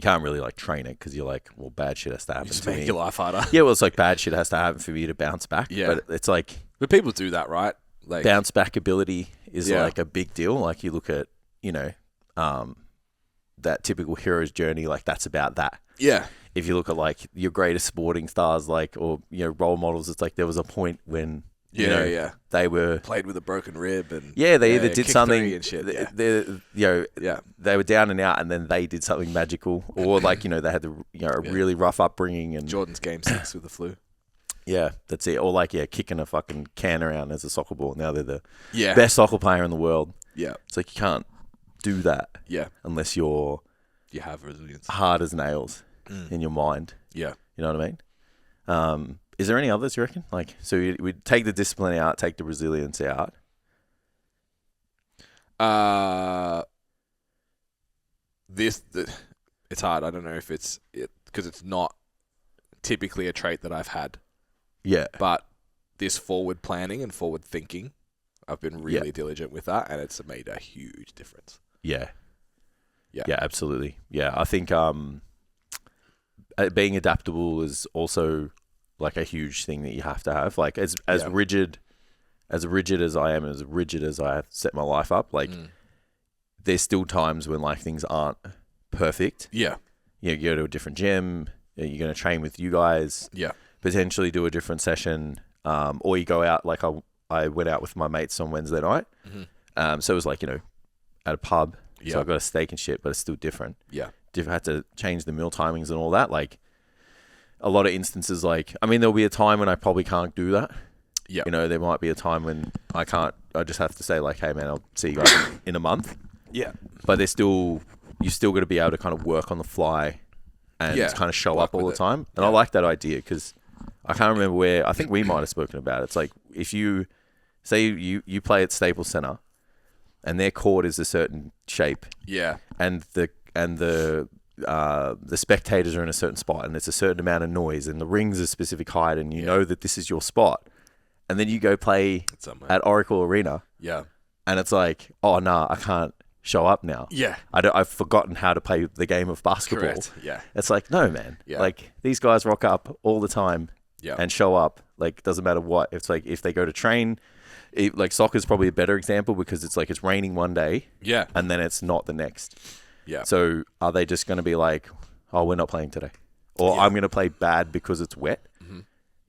S1: can't really like train it because you're like, well, bad shit has to happen
S2: just
S1: to
S2: make
S1: me.
S2: your life harder.
S1: Yeah, well, it's like bad shit has to happen for you to bounce back.
S2: Yeah.
S1: But it's like...
S2: But people do that, right? Like
S1: bounce back ability is like a big deal. Like you look at, that typical hero's journey, like that's about that.
S2: Yeah.
S1: If you look at like your greatest sporting stars, like, or, role models, it's like there was a point when
S2: Yeah.
S1: They were
S2: Played with a broken rib and
S1: they either did
S2: kicked
S1: something
S2: three and shit.
S1: they were down and out, and then they did something magical, or like they had a really rough upbringing, and
S2: Jordan's game 6 with the flu.
S1: Yeah, that's it. Or like kicking a fucking can around as a soccer ball. Now they're the
S2: Yeah.
S1: best soccer player in the world.
S2: Yeah.
S1: It's like you can't do that unless you're
S2: You have resilience.
S1: hard as nails in your mind.
S2: Yeah.
S1: You know what I mean? Is there any others you reckon? Like, so we'd take the discipline out, take the resilience out.
S2: It's hard. I don't know if it's because it's not typically a trait that I've had.
S1: Yeah.
S2: But this forward planning and forward thinking, I've been really diligent with that, and it's made a huge difference.
S1: Yeah.
S2: Yeah.
S1: Yeah, absolutely. Yeah, I think being adaptable is also like a huge thing that you have to have. Like as rigid as I am, as rigid as I have set my life up, like there's still times when like things aren't perfect.
S2: Yeah.
S1: You go to a different gym, you're going to train with you guys.
S2: Yeah.
S1: Potentially do a different session, or you go out. Like I went out with my mates on Wednesday night. So it was like, at a pub.
S2: Yeah.
S1: So I got a steak and shit, but it's still different.
S2: Yeah.
S1: Had to change the meal timings and all that. Like a lot of instances, like, I mean, there'll be a time when I probably can't do that.
S2: Yeah.
S1: There might be a time when I can't, I just have to say like, hey man, I'll see you guys in a month.
S2: Yeah.
S1: But you still got to be able to kind of work on the fly and kind of show up all the time. And I like that idea because I can't remember where, I think we might have spoken about it. It's like, if you say you play at Staples Center and their court is a certain shape.
S2: Yeah.
S1: And the spectators are in a certain spot and it's a certain amount of noise and the ring's a specific height and you know that this is your spot. And then you go play at Oracle Arena.
S2: Yeah.
S1: And it's like, oh, nah, I can't show up now.
S2: Yeah.
S1: I've forgotten how to play the game of basketball.
S2: Correct. Yeah.
S1: It's like, no, man.
S2: Yeah.
S1: Like, these guys rock up all the time and show up. Like, doesn't matter what. It's like, if they go to train, like soccer's probably a better example because it's like it's raining one day.
S2: Yeah.
S1: And then it's not the next.
S2: Yeah.
S1: So are they just going to be like, oh, we're not playing today? Or I'm going to play bad because it's wet? Mm-hmm.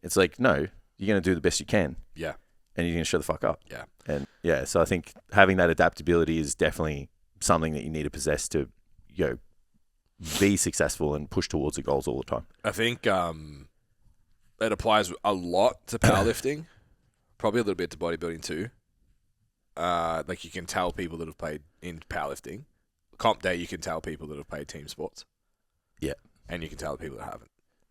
S1: It's like, no, you're going to do the best you can.
S2: Yeah.
S1: And you're going to shut the fuck up.
S2: Yeah.
S1: And so I think having that adaptability is definitely something that you need to possess to, be successful and push towards the goals all the time.
S2: I think it applies a lot to powerlifting, probably a little bit to bodybuilding too. Like you can tell people that have played in powerlifting. Comp day, you can tell people that have played team sports.
S1: Yeah.
S2: And you can tell the people that haven't.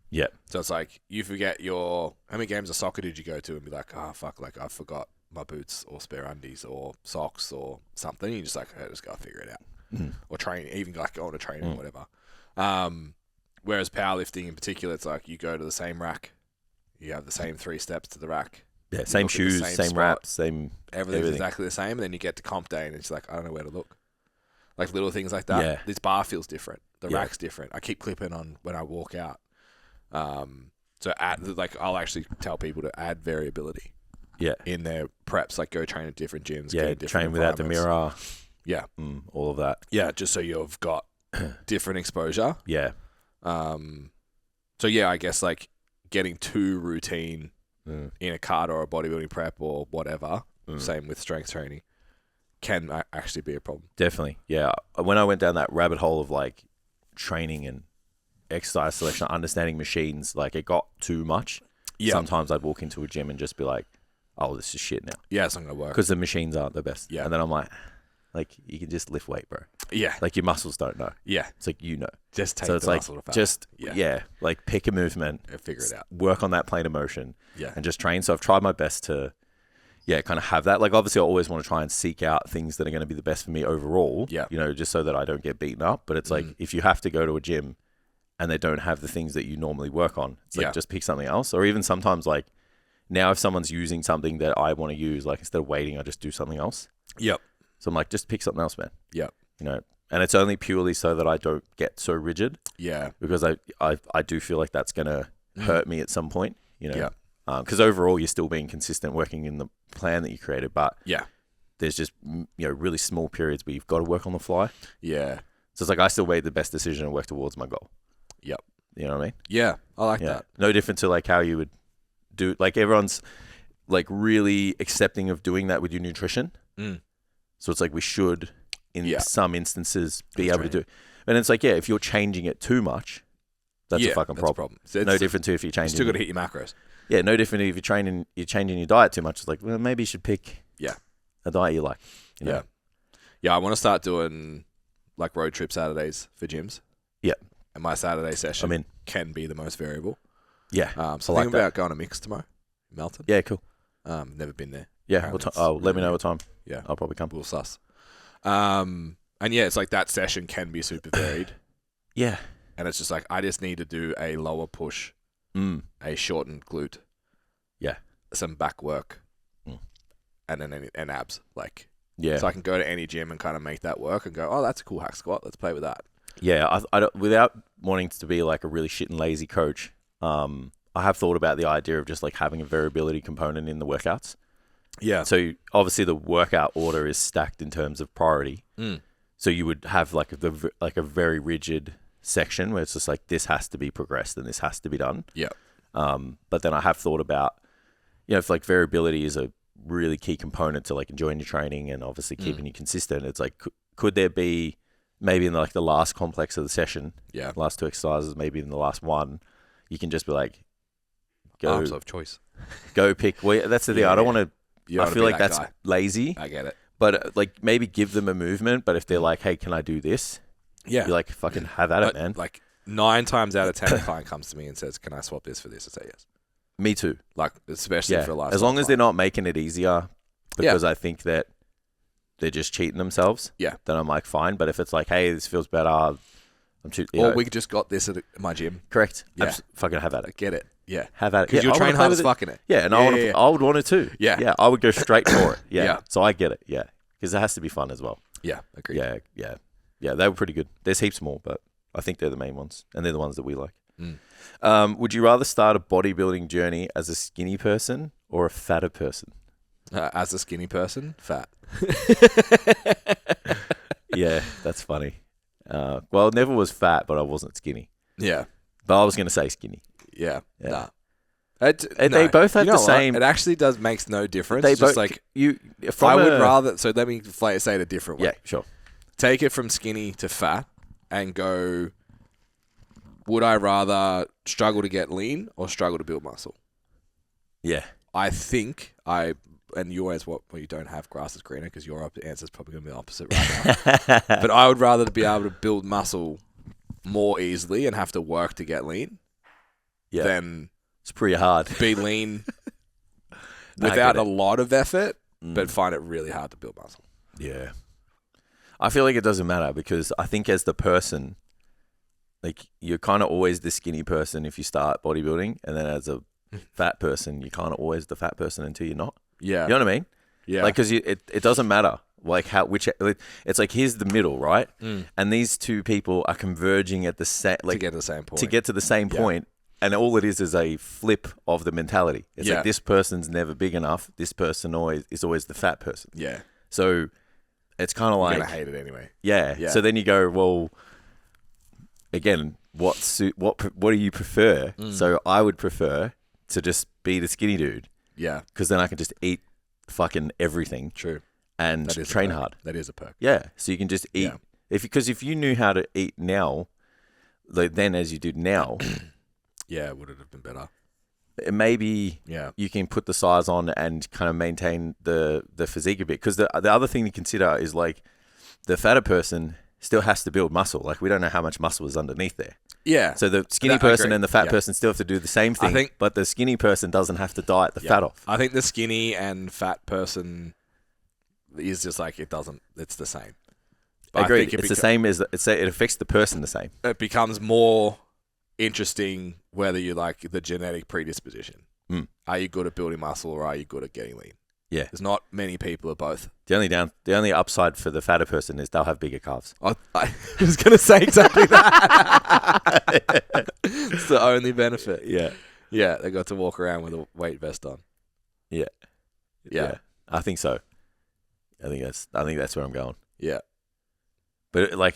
S1: Yeah.
S2: So it's like, you forget how many games of soccer did you go to and be like, oh, fuck, like I forgot my boots or spare undies or socks or something. And you're just like, I just got to figure it out.
S1: Mm.
S2: Or train, even like going to training or whatever. Whereas powerlifting in particular, it's like you go to the same rack. You have the same 3 steps to the rack.
S1: Yeah, same shoes, same wraps, same
S2: everything's exactly the same. And then you get to comp day and it's like, I don't know where to look. Like little things like that.
S1: Yeah.
S2: This bar feels different. The rack's different. I keep clipping on when I walk out. So I'll actually tell people to add variability.
S1: Yeah.
S2: In their preps, like go train at different gyms.
S1: Yeah, train without the mirror.
S2: Yeah.
S1: All of that.
S2: Yeah, just so you've got different exposure.
S1: Yeah.
S2: So yeah, I guess like getting too routine in a card or a bodybuilding prep or whatever, same with strength training, can actually be a problem.
S1: Definitely. Yeah. When I went down that rabbit hole of like training and exercise selection, understanding machines, like it got too much. Yeah. Sometimes I'd walk into a gym and just be like, oh, this is shit now.
S2: Yeah, it's not going to work.
S1: Because the machines aren't the best.
S2: Yeah.
S1: And then I'm like, you can just lift weight, bro.
S2: Yeah.
S1: Like your muscles don't know.
S2: Yeah.
S1: It's like,
S2: Just take
S1: so it's
S2: the
S1: like,
S2: muscle to power.
S1: just, like pick a movement.
S2: And figure it out.
S1: Work on that plane of motion.
S2: Yeah.
S1: And just train. So I've tried my best to, kind of have that. Like obviously I always want to try and seek out things that are going to be the best for me overall.
S2: Yeah.
S1: Just so that I don't get beaten up. But it's like, if you have to go to a gym and they don't have the things that you normally work on, it's like, just pick something else. Or even sometimes like, now if someone's using something that I want to use, like instead of waiting, I just do something else.
S2: Yep.
S1: So I'm like, just pick something else, man.
S2: Yep.
S1: And it's only purely so that I don't get so rigid.
S2: Yeah.
S1: Because I do feel like that's going to hurt me at some point,
S2: Yeah.
S1: Because overall you're still being consistent working in the plan that you created, but there's just, really small periods where you've got to work on the fly.
S2: Yeah.
S1: So it's like, I still made the best decision and work towards my goal.
S2: Yep.
S1: You know what I mean?
S2: Yeah. I like that.
S1: No different to like how you would do, like everyone's like really accepting of doing that with your nutrition. So it's like we should, in some instances, be able to do it. And it's like, if you're changing it too much, that's a fucking problem. So no different to if you're changing.
S2: Still got to hit your macros.
S1: Yeah, no different if you're changing your diet too much. It's like, well, maybe you should pick a diet you like. You know?
S2: Yeah, I want to start doing like road trip Saturdays for gyms. Yeah. And my Saturday session can be the most variable. Yeah. So I think about going to Mix tomorrow in Melton.
S1: Yeah, cool.
S2: Never been there.
S1: Yeah, let me know what time. Yeah, I'll probably come.
S2: We'll suss. And it's like that session can be super varied.
S1: Yeah.
S2: And it's just like, I just need to do a lower push, a shortened glute. Yeah. Some back work. And then and abs. Like, so I can go to any gym and kind of make that work and go, oh, that's a cool hack squat. Let's play with that.
S1: Yeah. I don't, without wanting to be like a really shit and lazy coach, I have thought about the idea of just like having a variability component in the workouts. Yeah. So obviously the workout order is stacked in terms of priority. So you would have like a very rigid section where it's just like, this has to be progressed and this has to be done. Yeah. But then I have thought about, if like variability is a really key component to like enjoying your training and obviously keeping you consistent, it's like, could there be maybe in like the last complex of the session, last 2 exercises, maybe in the last one, you can just be like,
S2: arms of choice.
S1: Go pick. Well, that's the thing. I don't want to. I feel like that's lazy.
S2: I get it.
S1: But like maybe give them a movement. But if they're like, hey, can I do this? Yeah. You're like, fucking have at it, man.
S2: Like 9 times out of 10, a client comes to me and says, can I swap this for this? I say yes.
S1: Me too.
S2: Like, especially for lifestyle.
S1: As long as they're not making it easier, because I think that they're just cheating themselves. Yeah. Then I'm like, fine. But if it's like, hey, this feels better.
S2: Or we just got this at my gym.
S1: Correct. Yeah. Fucking have at it.
S2: Get it. Yeah.
S1: Have at it.
S2: Because you'll train hard as fucking it.
S1: Yeah. And I would want it too. Yeah. Yeah. I would go straight for it. Yeah. So I get it. Yeah. Because it has to be fun as well.
S2: Yeah. Agreed.
S1: Yeah. Yeah. Yeah. They were pretty good. There's heaps more, but I think they're the main ones. And they're the ones that we like. Would you rather start a bodybuilding journey as a skinny person or a fatter person?
S2: As a skinny person, fat.
S1: Yeah, that's funny. Well, I never was fat, but I wasn't skinny.
S2: Yeah.
S1: But I was going to say skinny.
S2: Yeah. Nah.
S1: They both have the same.
S2: It actually makes no difference.
S1: They
S2: it's just
S1: both,
S2: like I would rather. So let me say it a different way.
S1: Yeah, sure.
S2: Take it from skinny to fat and go. Would I rather struggle to get lean or struggle to build muscle?
S1: Yeah.
S2: I think and you always you don't have grass is greener because your answer is probably going to be the opposite right now. But I would rather be able to build muscle more easily and have to work to get lean than
S1: it's pretty hard.
S2: Be lean without a lot of effort, but find it really hard to build muscle.
S1: Yeah. I feel like it doesn't matter because I think as the person, like you're kind of always the skinny person if you start bodybuilding, and then as a fat person, you're kind of always the fat person until you're not. Yeah. You know what I mean? Yeah. Like, because it doesn't matter. Like it's like here's the middle, right? And these two people are converging at the same, like
S2: to get to the same point.
S1: To get to the same point, and all it is a flip of the mentality. It's like this person's never big enough. This person is always the fat person. Yeah. So it's kind of like
S2: you're gonna hate it anyway.
S1: Yeah. So then you go, well, again, what do you prefer? So I would prefer to just be the skinny dude. Yeah. Because then I can just eat fucking everything.
S2: True.
S1: And train hard.
S2: That is a perk.
S1: Yeah. So you can just eat. Because if you knew how to eat now, like then as you did now.
S2: Yeah, would it have been better?
S1: Maybe you can put the size on and kind of maintain the physique a bit. Because the other thing to consider is like the fatter person still has to build muscle. Like we don't know how much muscle is underneath there. Yeah. So the skinny person and the fat person still have to do the same thing, but the skinny person doesn't have to diet the fat off.
S2: I think the skinny and fat person is just like it's the same.
S1: But I agree. It's the same as it affects the person the same.
S2: It becomes more interesting whether you like the genetic predisposition. Are you good at building muscle or are you good at getting lean? Yeah. There's not many people at both.
S1: The only upside for the fatter person is they'll have bigger calves.
S2: I was going to say exactly that. It's the only benefit. Yeah. Yeah, they got to walk around with a weight vest on.
S1: Yeah. Yeah. I think so. I think that's where I'm going. Yeah. But like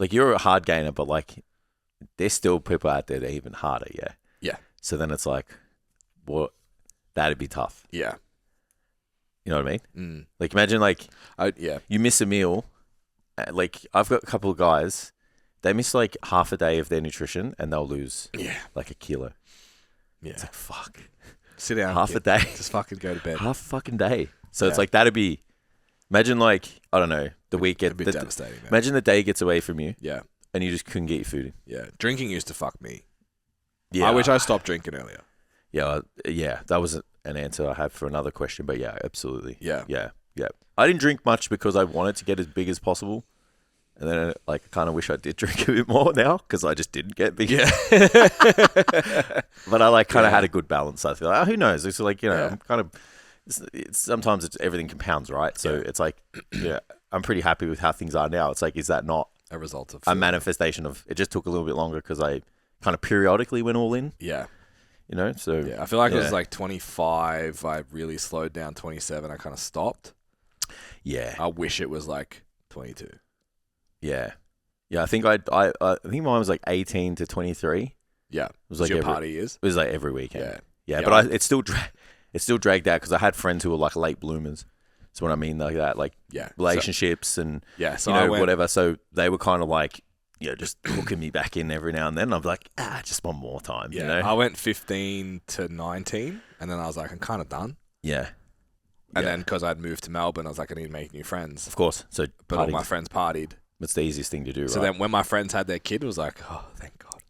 S1: you're a hard gainer, but like there's still people out there that are even harder, yeah. Yeah. So then it's like, what that'd be tough.
S2: Yeah.
S1: You know what I mean?
S2: Mm.
S1: Like, imagine, like,
S2: Yeah.
S1: you miss a meal. Like, I've got a couple of guys, they miss, like, half a day of their nutrition, and they'll lose, like, a kilo.
S2: Yeah.
S1: It's like, fuck.
S2: Sit down.
S1: Half a day.
S2: Just fucking go to bed.
S1: Half a fucking day. So it's like, that'd be, imagine, like, I don't know, the week
S2: It'd be devastating, man.
S1: Imagine the day gets away from you.
S2: Yeah.
S1: And you just couldn't get your food in.
S2: Yeah. Drinking used to fuck me.
S1: Yeah.
S2: I wish I stopped drinking earlier.
S1: Yeah. That was an answer I had for another question, but yeah, absolutely.
S2: Yeah.
S1: Yeah. I didn't drink much because I wanted to get as big as possible. And then, like, I kind of wish I did drink a bit more now because I just didn't get big.
S2: Yeah.
S1: But I, like, kind of had a good balance. I feel like, who knows? It's like, I'm kind of, sometimes everything compounds, right? So it's like, I'm pretty happy with how things are now. It's like, is that not
S2: a result of
S1: a manifestation of, it just took a little bit longer because I kind of periodically went all in.
S2: Yeah.
S1: You know, so.
S2: Yeah, I feel like it was like 25. I really slowed down. 27, I kind of stopped.
S1: Yeah.
S2: I wish it was like 22.
S1: Yeah. Yeah, I think I think mine was like 18 to 23.
S2: Yeah.
S1: It was like
S2: your party years?
S1: It was like every weekend.
S2: Yeah.
S1: But it still dragged out because I had friends who were like late bloomers. So what I mean, like that, like relationships and
S2: so
S1: whatever. So they were kind of like, just hooking me back in every now and then. I'm like, just one more time.
S2: Yeah.
S1: You know?
S2: I went 15 to 19, and then I was like, I'm kind of done.
S1: Yeah.
S2: And then because I'd moved to Melbourne, I was like, I need to make new friends.
S1: Of course. So,
S2: but all my friends partied.
S1: It's the easiest thing to do,
S2: so
S1: right?
S2: then when my friends had their kid, it was like, oh, thank God.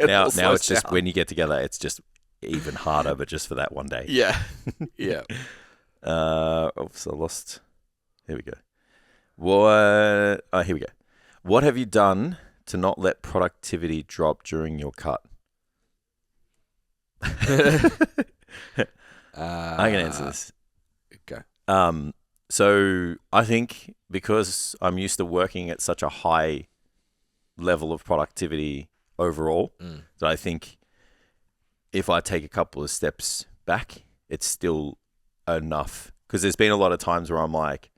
S1: now it's just when you get together, it's just even harder, but just for that one day.
S2: Yeah. Yeah.
S1: So I lost. Here we go. Here we go. What have you done to not let productivity drop during your cut? I can answer this.
S2: Okay.
S1: So I think because I'm used to working at such a high level of productivity overall, that I think if I take a couple of steps back, it's still enough. Because there's been a lot of times where I'm like,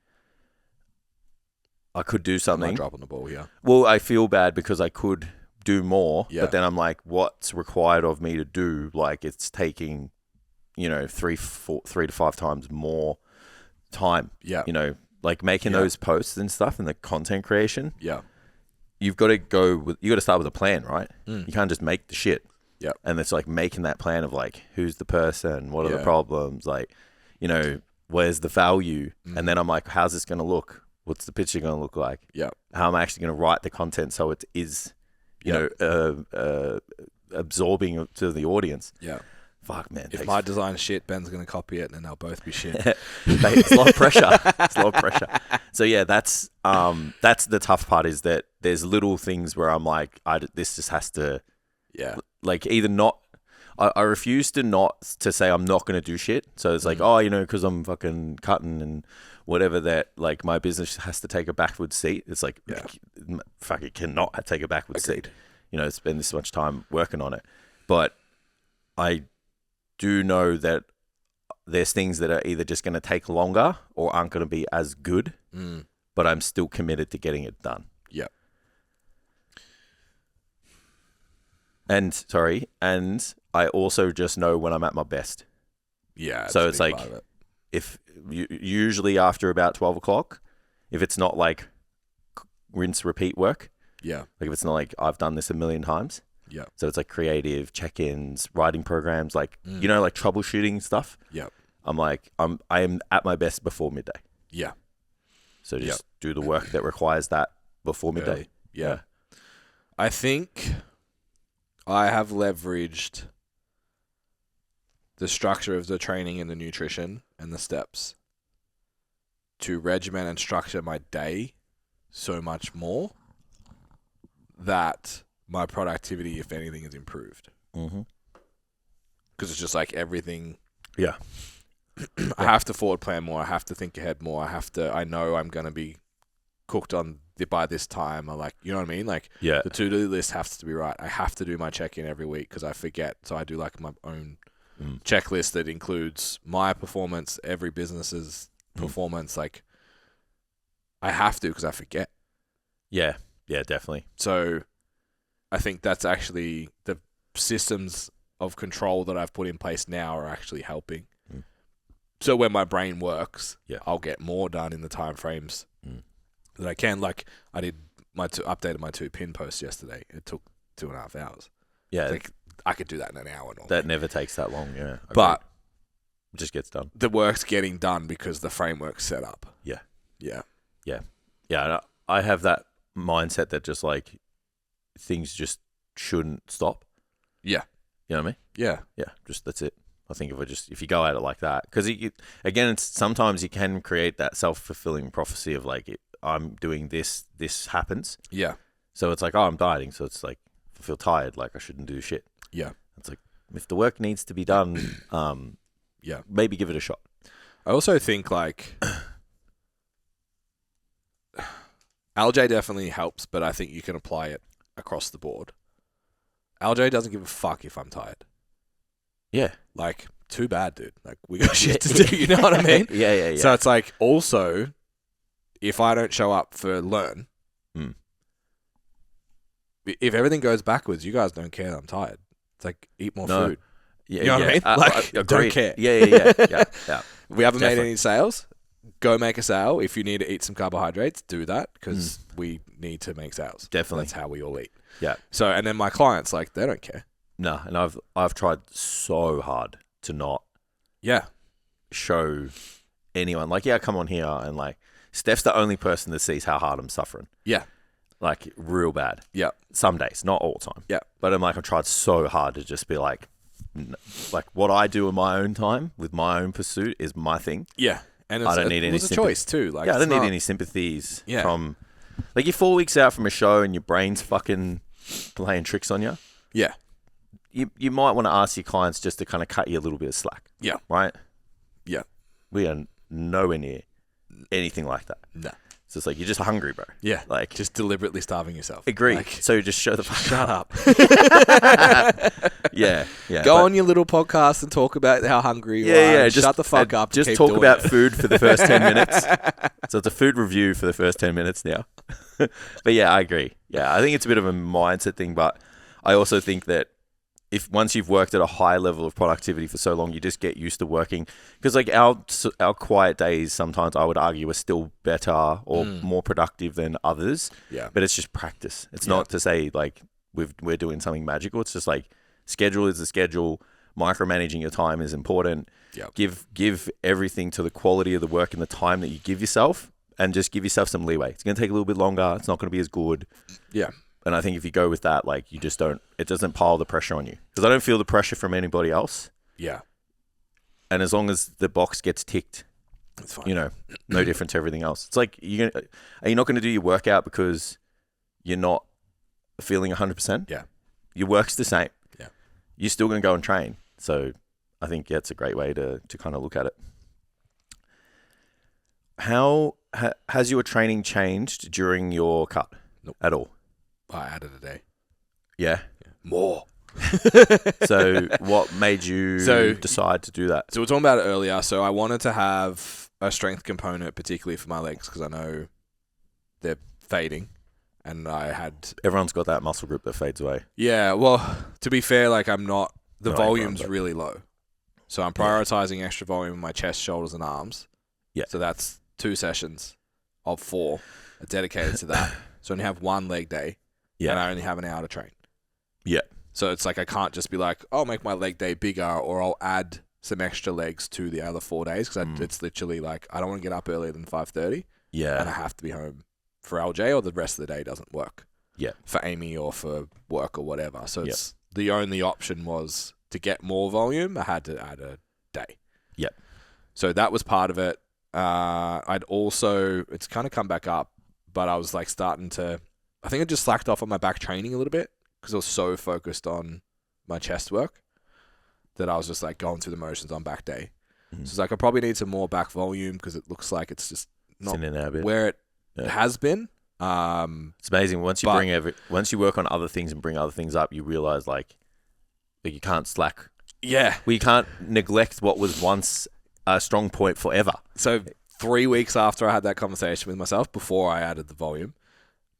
S1: I could do something.
S2: Dropping the ball, yeah.
S1: Well, I feel bad because I could do more,
S2: Yeah.
S1: but then I'm like, what's required of me to do? Like, it's taking, 3 to 5 times more time.
S2: Yeah.
S1: Like making those posts and stuff and the content creation.
S2: Yeah.
S1: You got to start with a plan, right? You can't just make the shit.
S2: Yeah.
S1: And it's like making that plan of like, who's the person? What are the problems? Like, where's the value? And then I'm like, how's this going to look? What's the picture going to look like?
S2: Yeah.
S1: How am I actually going to write the content so it is, absorbing to the audience?
S2: Yeah.
S1: Fuck, man.
S2: If my design's shit, Ben's going to copy it and then they'll both be shit.
S1: It's a lot of pressure. So yeah, that's the tough part is that there's little things where I'm like, this just has to, like either not, I refuse to say I'm not going to do shit. So it's like, because I'm fucking cutting and whatever, that like my business has to take a backward seat. It's like, fuck, it cannot take a backward seat. Spend this much time working on it. But I do know that there's things that are either just going to take longer or aren't going to be as good, but I'm still committed to getting it done.
S2: Yeah.
S1: And I also just know when I'm at my best.
S2: Yeah.
S1: So it's like, if usually after about 12 o'clock, if it's not like rinse, repeat work.
S2: Yeah.
S1: Like if it's not like I've done this a million times.
S2: Yeah.
S1: So it's like creative check-ins, writing programs, like, like troubleshooting stuff.
S2: Yeah.
S1: I am at my best before midday.
S2: Yeah.
S1: So just do the work that requires that before midday.
S2: Yeah. I think I have leveraged the structure of the training and the nutrition and the steps to regiment and structure my day so much more that my productivity, if anything, is improved. Because it's just like everything.
S1: Yeah.
S2: I have to forward plan more. I have to think ahead more. I know I'm going to be cooked on by this time. You know what I mean? Like, the to-do list has to be right. I have to do my check-in every week because I forget. So I do like my own checklist that includes my performance, every business's performance. Like, I have to because I forget.
S1: Yeah. Yeah, definitely.
S2: So I think that's actually the systems of control that I've put in place now are actually helping. So when my brain works, I'll get more done in the time frames that I can. Like I did updated my 2-pin posts yesterday. It took 2.5 hours.
S1: Yeah.
S2: Like I could do that in an hour normally.
S1: That never takes that long, yeah.
S2: But
S1: it just gets done.
S2: The work's getting done because the framework's set up.
S1: Yeah.
S2: Yeah.
S1: Yeah. Yeah. And I have that mindset that just like things just shouldn't stop.
S2: Yeah.
S1: You know what I mean?
S2: Yeah.
S1: Yeah. Just that's it. I think if you go at it like that, because again, it's sometimes you can create that self-fulfilling prophecy of like, I'm doing this happens.
S2: Yeah.
S1: So it's like, oh, I'm dieting. So it's like, I feel tired. Like I shouldn't do shit.
S2: Yeah. It's
S1: like, if the work needs to be done,
S2: yeah,
S1: maybe give it a shot.
S2: I also think like LJ definitely helps, but I think you can apply it across the board. LJ doesn't give a fuck if I'm tired.
S1: Yeah.
S2: Like, too bad, dude. Like, we got shit to do, you know what I mean?
S1: Yeah.
S2: So it's like, also, if I don't show up for learn, if everything goes backwards, you guys don't care that I'm tired. It's like, eat more food.
S1: Yeah,
S2: you know what I mean? Like, don't care.
S1: Yeah.
S2: We haven't made any sales. Go make a sale. If you need to eat some carbohydrates, do that because we need to make sales.
S1: Definitely.
S2: That's how we all eat.
S1: Yeah.
S2: So, and then my clients, like, they don't care.
S1: No, and I've tried so hard to not show anyone. Like, I come on here and like Steph's the only person that sees how hard I'm suffering.
S2: Yeah.
S1: Like real bad.
S2: Yeah.
S1: Some days, not all the time.
S2: Yeah.
S1: But I'm like, I've tried so hard to just be like what I do in my own time with my own pursuit is my thing.
S2: Yeah. And
S1: I don't need any
S2: it's a choice too. Like,
S1: I don't need any sympathies from like you're 4 weeks out from a show and your brain's fucking playing tricks on you.
S2: Yeah.
S1: You might want to ask your clients just to kind of cut you a little bit of slack.
S2: Yeah.
S1: Right?
S2: Yeah.
S1: We are nowhere near anything like that.
S2: No.
S1: So it's like, you're just hungry, bro.
S2: Yeah.
S1: Like,
S2: just deliberately starving yourself.
S1: Agree.
S2: Like,
S1: so just show the fuck
S2: shut up.
S1: Yeah.
S2: Go on your little podcast and talk about how hungry you are. Yeah. Just shut the fuck up.
S1: Just talk about food for the first 10 minutes. So it's a food review for the first 10 minutes now. But yeah, I agree. Yeah. I think it's a bit of a mindset thing, but I also think that if once you've worked at a high level of productivity for so long, you just get used to working. Because like our quiet days, sometimes I would argue are still better or more productive than others.
S2: Yeah.
S1: But it's just practice. It's not to say like we're doing something magical. It's just like schedule is the schedule. Micromanaging your time is important.
S2: Yep.
S1: Give everything to the quality of the work and the time that you give yourself, and just give yourself some leeway. It's going to take a little bit longer. It's not going to be as good.
S2: Yeah.
S1: And I think if you go with that, like you just don't, it doesn't pile the pressure on you. Because I don't feel the pressure from anybody else.
S2: Yeah.
S1: And as long as the box gets ticked,
S2: it's fine.
S1: You know, no different to everything else. It's like, are you not going to do your workout because you're not feeling 100%?
S2: Yeah.
S1: Your work's the same.
S2: Yeah.
S1: You're still going to go and train. So I think, it's a great way to kind of look at it. How has your training changed during your cut?
S2: Nope.
S1: At all?
S2: I added a day.
S1: Yeah.
S2: More.
S1: So what made you decide to do that?
S2: So we were talking about it earlier. So I wanted to have a strength component, particularly for my legs, because I know they're fading. And I had...
S1: Everyone's got that muscle group that fades away.
S2: Yeah, well, to be fair, like I'm not... The
S1: No,
S2: volume's really low. So I'm prioritizing extra volume in my chest, shoulders, and arms.
S1: Yeah.
S2: So that's 2 sessions of 4 dedicated to that. So I only have 1 leg day.
S1: Yeah.
S2: And I only have an hour to train.
S1: Yeah.
S2: So it's like I can't just be like, I'll make my leg day bigger or I'll add some extra legs to the other 4 days because it's literally like I don't want to get up earlier than 5:30.
S1: Yeah.
S2: And I have to be home for LJ or the rest of the day doesn't work.
S1: Yeah.
S2: For Amy or for work or whatever. So it's the only option was to get more volume. I had to add a day.
S1: Yep.
S2: So that was part of it. I'd also, it's kind of come back up, but I was like starting to, I think I just slacked off on my back training a little bit because I was so focused on my chest work that I was just like going through the motions on back day. So it's like I probably need some more back volume because it looks like it's just not where it has been.
S1: It's amazing once you once you work on other things and bring other things up, you realize like you can't slack.
S2: Yeah,
S1: we can't neglect what was once a strong point forever.
S2: So 3 weeks after I had that conversation with myself, before I added the volume,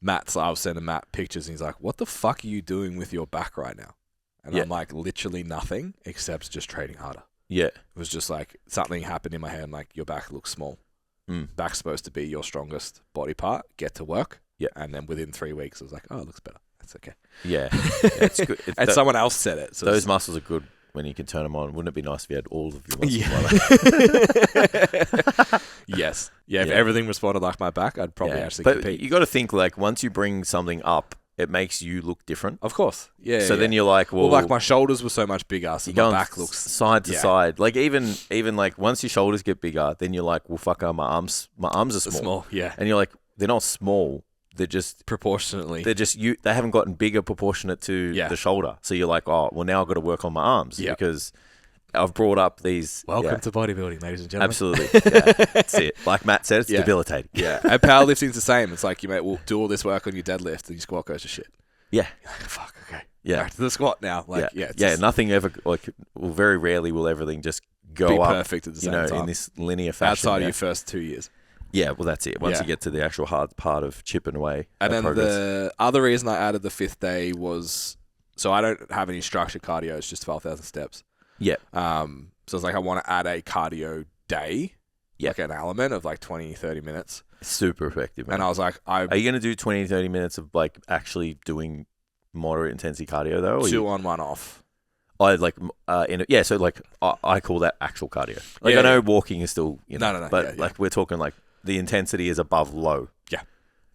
S2: I was sending Matt pictures and he's like, what the fuck are you doing with your back right now? And
S1: Yeah.
S2: I'm like, literally nothing except just training harder.
S1: Yeah.
S2: It was just like something happened in my head. I'm like, your back looks small. Back's supposed to be your strongest body part. Get to work.
S1: Yeah.
S2: And then within 3 weeks, I was like, oh, it looks better. That's okay.
S1: Yeah. It's good.
S2: And someone else said it. So
S1: those muscles are good when you can turn them on. Wouldn't it be nice if you had all of your muscles?
S2: Yes. Yeah. If everything responded like my back, I'd probably actually
S1: but
S2: compete.
S1: you got to think, like, once you bring something up, it makes you look different.
S2: Of course. Yeah.
S1: So then you're like, well,
S2: like my shoulders were so much bigger, so my back looks
S1: side to side. Like even like once your shoulders get bigger, then you're like, well, fuck, my arms are small.
S2: Yeah.
S1: And you're like, they're not small. They're just
S2: proportionately.
S1: They haven't gotten bigger proportionate to the shoulder. So you're like, oh, well, now I've got to work on my arms because I've brought up these.
S2: Welcome to bodybuilding, ladies and gentlemen.
S1: Absolutely. Yeah, that's it. Like Matt said, it's debilitating.
S2: Yeah. And powerlifting's the same. It's like you will do all this work on your deadlift and your squat goes to shit.
S1: Yeah.
S2: You're like, fuck, okay.
S1: Yeah.
S2: Back to the squat now. Like,
S1: nothing ever, very rarely will everything just go
S2: be
S1: up.
S2: Perfect at the same time.
S1: In this linear fashion.
S2: Outside of your first 2 years.
S1: Yeah, well, that's it. Once you get to the actual hard part of chipping away.
S2: And then
S1: progress.
S2: the other reason I added the 5th day was, so I don't have any structured cardio. It's just 12,000 steps.
S1: Yeah.
S2: So it's like I want to add a cardio day.
S1: Yeah.
S2: Like an element of like 20, 30 minutes.
S1: Super effective, man.
S2: And I was like,
S1: are you going to do 20, 30 minutes of like actually doing moderate intensity cardio though?
S2: 2 on, 1 off.
S1: I like, so like I call that actual cardio. Like I know walking is still,
S2: No.
S1: But like we're talking like the intensity is above low.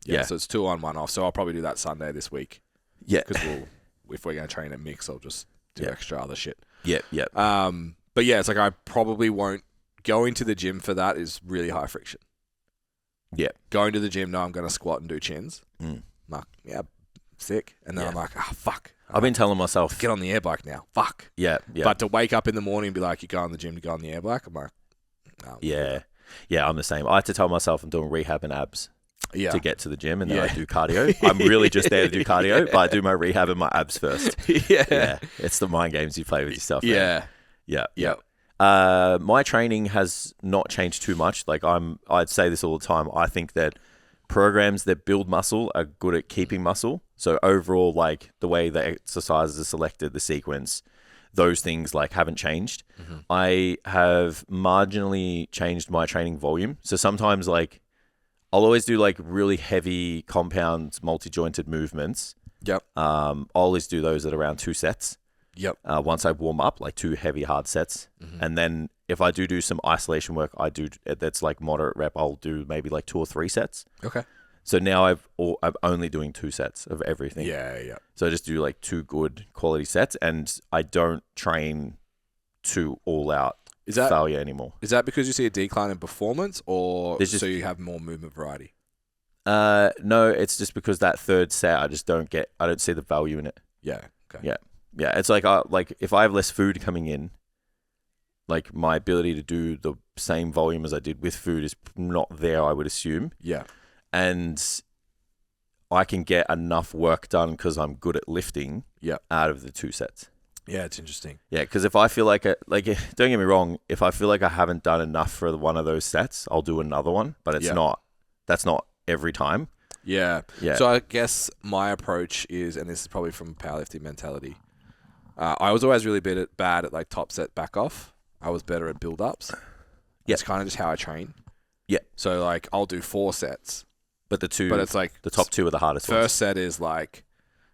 S2: Yeah. So it's 2 on, 1 off. So I'll probably do that Sunday this week.
S1: Yeah.
S2: Because if we're going to train at mix, I'll just do extra other shit.
S1: Yeah.
S2: But yeah, it's like I probably won't. Going to the gym for that is really high friction.
S1: Yeah.
S2: Going to the gym, I'm going to squat and do chins. I'm like, sick. And then I'm like, fuck.
S1: I've been telling myself,
S2: get on the air bike now. Fuck.
S1: Yeah.
S2: But to wake up in the morning and be like, you go on the gym to go on the air bike, I'm like, no.
S1: Yeah, I'm the same. I have to tell myself I'm doing rehab and abs to get to the gym, and then I do cardio. I'm really just there to do cardio, but I do my rehab and my abs first. Yeah. It's the mind games you play with yourself.
S2: Yeah.
S1: My training has not changed too much. Like I'd say this all the time. I think that programs that build muscle are good at keeping muscle. So overall, like the way the exercises are selected, the sequence, those things like haven't changed. I have marginally changed my training volume. So sometimes like I'll always do like really heavy compound multi-jointed movements. I'll always do those at around 2 sets. Once I warm up, like 2 heavy hard sets. And then if I do some isolation work, that's like moderate rep, I'll do maybe like 2 or 3 sets.
S2: Okay.
S1: So now I'm only doing 2 sets of everything.
S2: Yeah.
S1: So I just do like 2 good quality sets, and I don't train to all out failure anymore.
S2: Is that because you see a decline in performance, or so you have more movement variety?
S1: No, it's just because that 3rd set I don't see the value in it.
S2: Yeah. Okay.
S1: Yeah. It's like if I have less food coming in, like my ability to do the same volume as I did with food is not there, I would assume.
S2: Yeah.
S1: And I can get enough work done because I'm good at lifting out of the 2 sets.
S2: Yeah, it's interesting.
S1: Yeah, because if I feel like don't get me wrong, if I feel like I haven't done enough for one of those sets, I'll do another one, but that's not every time.
S2: Yeah. So I guess my approach is, and this is probably from powerlifting mentality, I was always really bad at like top set back off. I was better at build ups. It's kind of just how I train. Yeah. So like I'll do 4 sets. But it's like
S1: the top 2 are the hardest ones.
S2: First set is like,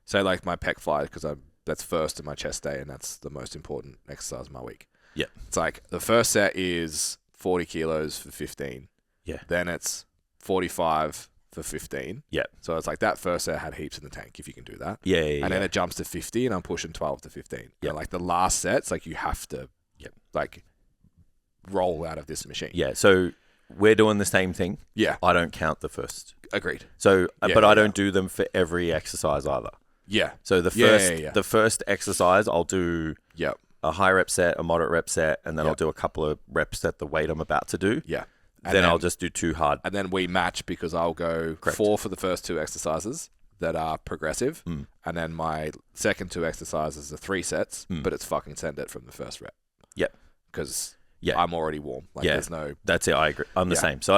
S2: say like my pec fly, because that's first in my chest day, and that's the most important exercise of my week. Yeah. It's like the first set is 40 kilos for 15. Yeah. Then it's 45 for 15. Yeah. So it's like that first set had heaps in the tank, if you can do that. Yeah. And then it jumps to 50, and I'm pushing 12 to 15. Yeah. And like the last set's like you have to like roll out of this machine.
S1: Yeah. So we're doing the same thing. Yeah. I don't count the first.
S2: Agreed.
S1: So, but I don't do them for every exercise either. Yeah. So the first exercise, I'll do a high rep set, a moderate rep set, and then I'll do a couple of reps at the weight I'm about to do. Yeah. Then I'll just do 2 hard.
S2: And then we match, because I'll go 4 for the first 2 exercises that are progressive. And then my second 2 exercises are 3 sets, but it's fucking send it from the first rep. Yep. Because I'm already warm. Like there's no...
S1: That's it. I agree. I'm the same. So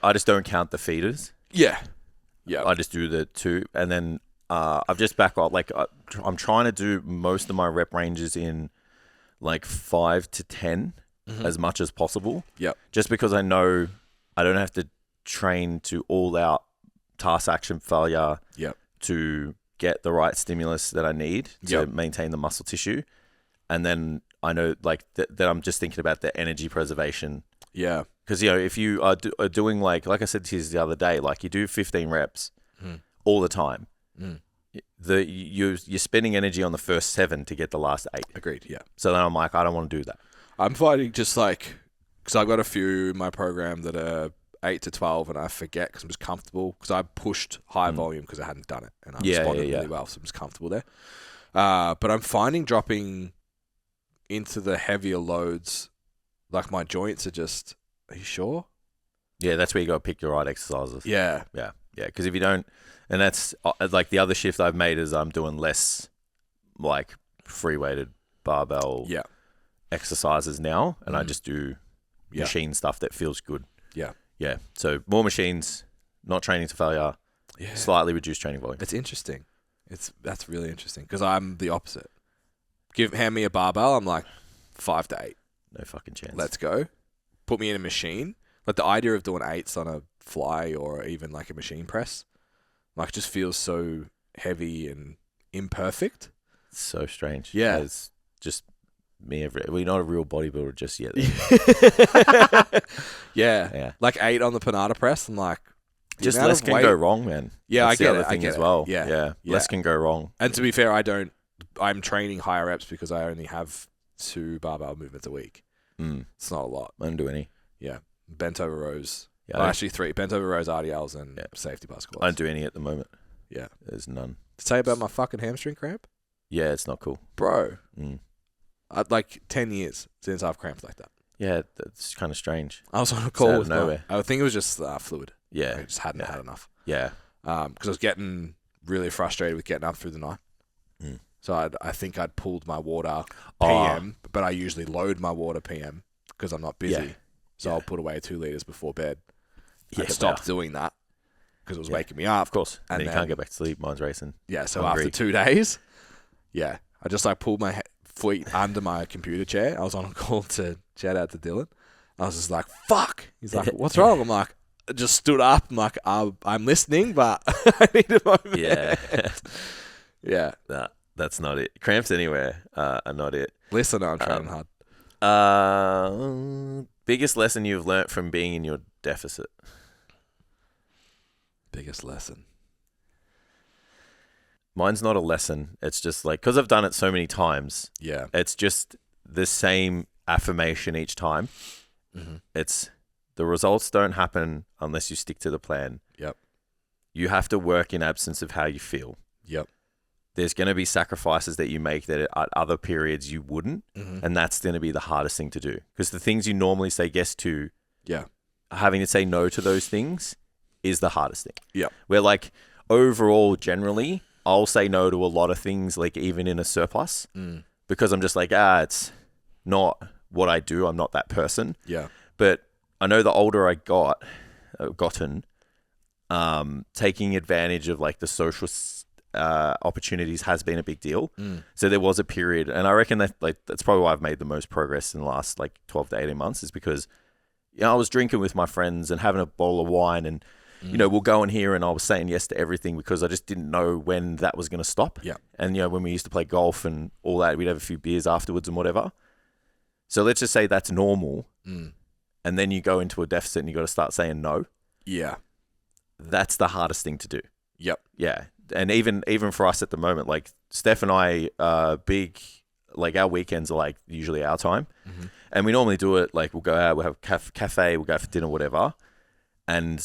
S1: I just don't count the feeders. Yeah. I just do the 2, and then I've just back off. Like I'm trying to do most of my rep ranges in like 5 to 10 as much as possible.
S2: Yep.
S1: Just because I know I don't have to train to all out task action failure.
S2: Yep.
S1: To get the right stimulus that I need to maintain the muscle tissue. And then I know like that I'm just thinking about the energy preservation.
S2: Yeah.
S1: Because, if you are doing like I said to you the other day, like you do 15 reps all the time, you're spending energy on the first 7 to get the last 8.
S2: Agreed, yeah.
S1: So then I'm like, I don't want to do that.
S2: I'm finding just like, because I've got a few in my program that are 8 to 12 and I forget because I'm just comfortable because I pushed high volume because I hadn't done it and I responded really well, so I'm just comfortable there. But I'm finding dropping into the heavier loads, like my joints are just, are you sure?
S1: Yeah, that's where you got to pick your right exercises.
S2: Yeah.
S1: Yeah, because if you don't, and that's like the other shift I've made is I'm doing less like free weighted barbell exercises now and I just do machine stuff that feels good. Yeah. Yeah. So more machines, not training to failure, slightly reduced training volume.
S2: It's interesting. That's really interesting because I'm the opposite. Hand me a barbell, I'm like 5 to 8.
S1: No fucking chance.
S2: Let's go. Put me in a machine. Like the idea of doing 8s on a fly or even like a machine press, like just feels so heavy and imperfect.
S1: It's so strange.
S2: Yeah.
S1: It's just me we're not a real bodybuilder just yet.
S2: Yeah. Like 8 on the Panada press. I'm like,
S1: just less can go wrong, man.
S2: Yeah,
S1: that's
S2: I get
S1: the other thing as well.
S2: Yeah.
S1: Less can go wrong.
S2: And to be fair, I'm training higher reps because I only have 2 barbell movements a week. It's not a lot.
S1: I don't do any.
S2: Yeah. Bent over rows.
S1: Yeah,
S2: actually 3. Bent over rows, RDLs, and safety bar squats.
S1: I don't do any at the moment.
S2: Yeah.
S1: There's none.
S2: To tell you about my fucking hamstring cramp?
S1: Yeah, it's not cool.
S2: Bro. I'd like 10 years since I've cramped like that.
S1: Yeah, that's kind of strange.
S2: I was on a call with
S1: nowhere.
S2: I think it was just fluid.
S1: Yeah.
S2: I just hadn't had enough.
S1: Yeah.
S2: Because I was getting really frustrated with getting up through the night. So I think I'd pulled my water PM, but I usually load my water PM because I'm not busy.
S1: Yeah.
S2: So I'll put away 2 liters before bed.
S1: Yeah,
S2: I stopped doing that because it was waking me up.
S1: Of course. And then you can't get back to sleep. Mine's racing.
S2: Yeah, so after 2 days, I just like pulled my feet under my computer chair. I was on a call to shout out to Dylan. I was just like, fuck. He's like, what's wrong? I'm like, I just stood up. I'm like, I'm listening, but I need a moment.
S1: Yeah.
S2: Yeah.
S1: Nah, that's not it. Cramps anywhere are not it.
S2: Listen, I'm training hard.
S1: Biggest lesson you've learnt from being in your deficit?
S2: Biggest lesson.
S1: Mine's not a lesson. It's just like, because I've done it so many times.
S2: Yeah.
S1: It's just the same affirmation each time. It's the results don't happen unless you stick to the plan.
S2: Yep.
S1: You have to work in absence of how you feel.
S2: Yep.
S1: There's going to be sacrifices that you make that at other periods you wouldn't. And that's going to be the hardest thing to do. Because the things you normally say yes to, having to say no to those things is the hardest thing.
S2: Yeah.
S1: Where like overall, generally, I'll say no to a lot of things, like even in a surplus, because I'm just like, it's not what I do. I'm not that person.
S2: Yeah.
S1: But I know the older I gotten, taking advantage of like the social opportunities has been a big deal. So there was a period, and I reckon that like that's probably why I've made the most progress in the last like 12 to 18 months is because I was drinking with my friends and having a bowl of wine and we'll go in here and I was saying yes to everything because I just didn't know when that was going to stop.
S2: Yeah.
S1: And when we used to play golf and all that, we'd have a few beers afterwards and whatever. So let's just say that's normal. And then you go into a deficit and you got to start saying no.
S2: Yeah.
S1: That's the hardest thing to do.
S2: Yep.
S1: Yeah. And even for us at the moment, like Steph and I big, like our weekends are like usually our time. And we normally do it like we'll go out, we'll have a cafe, we'll go for dinner, whatever. And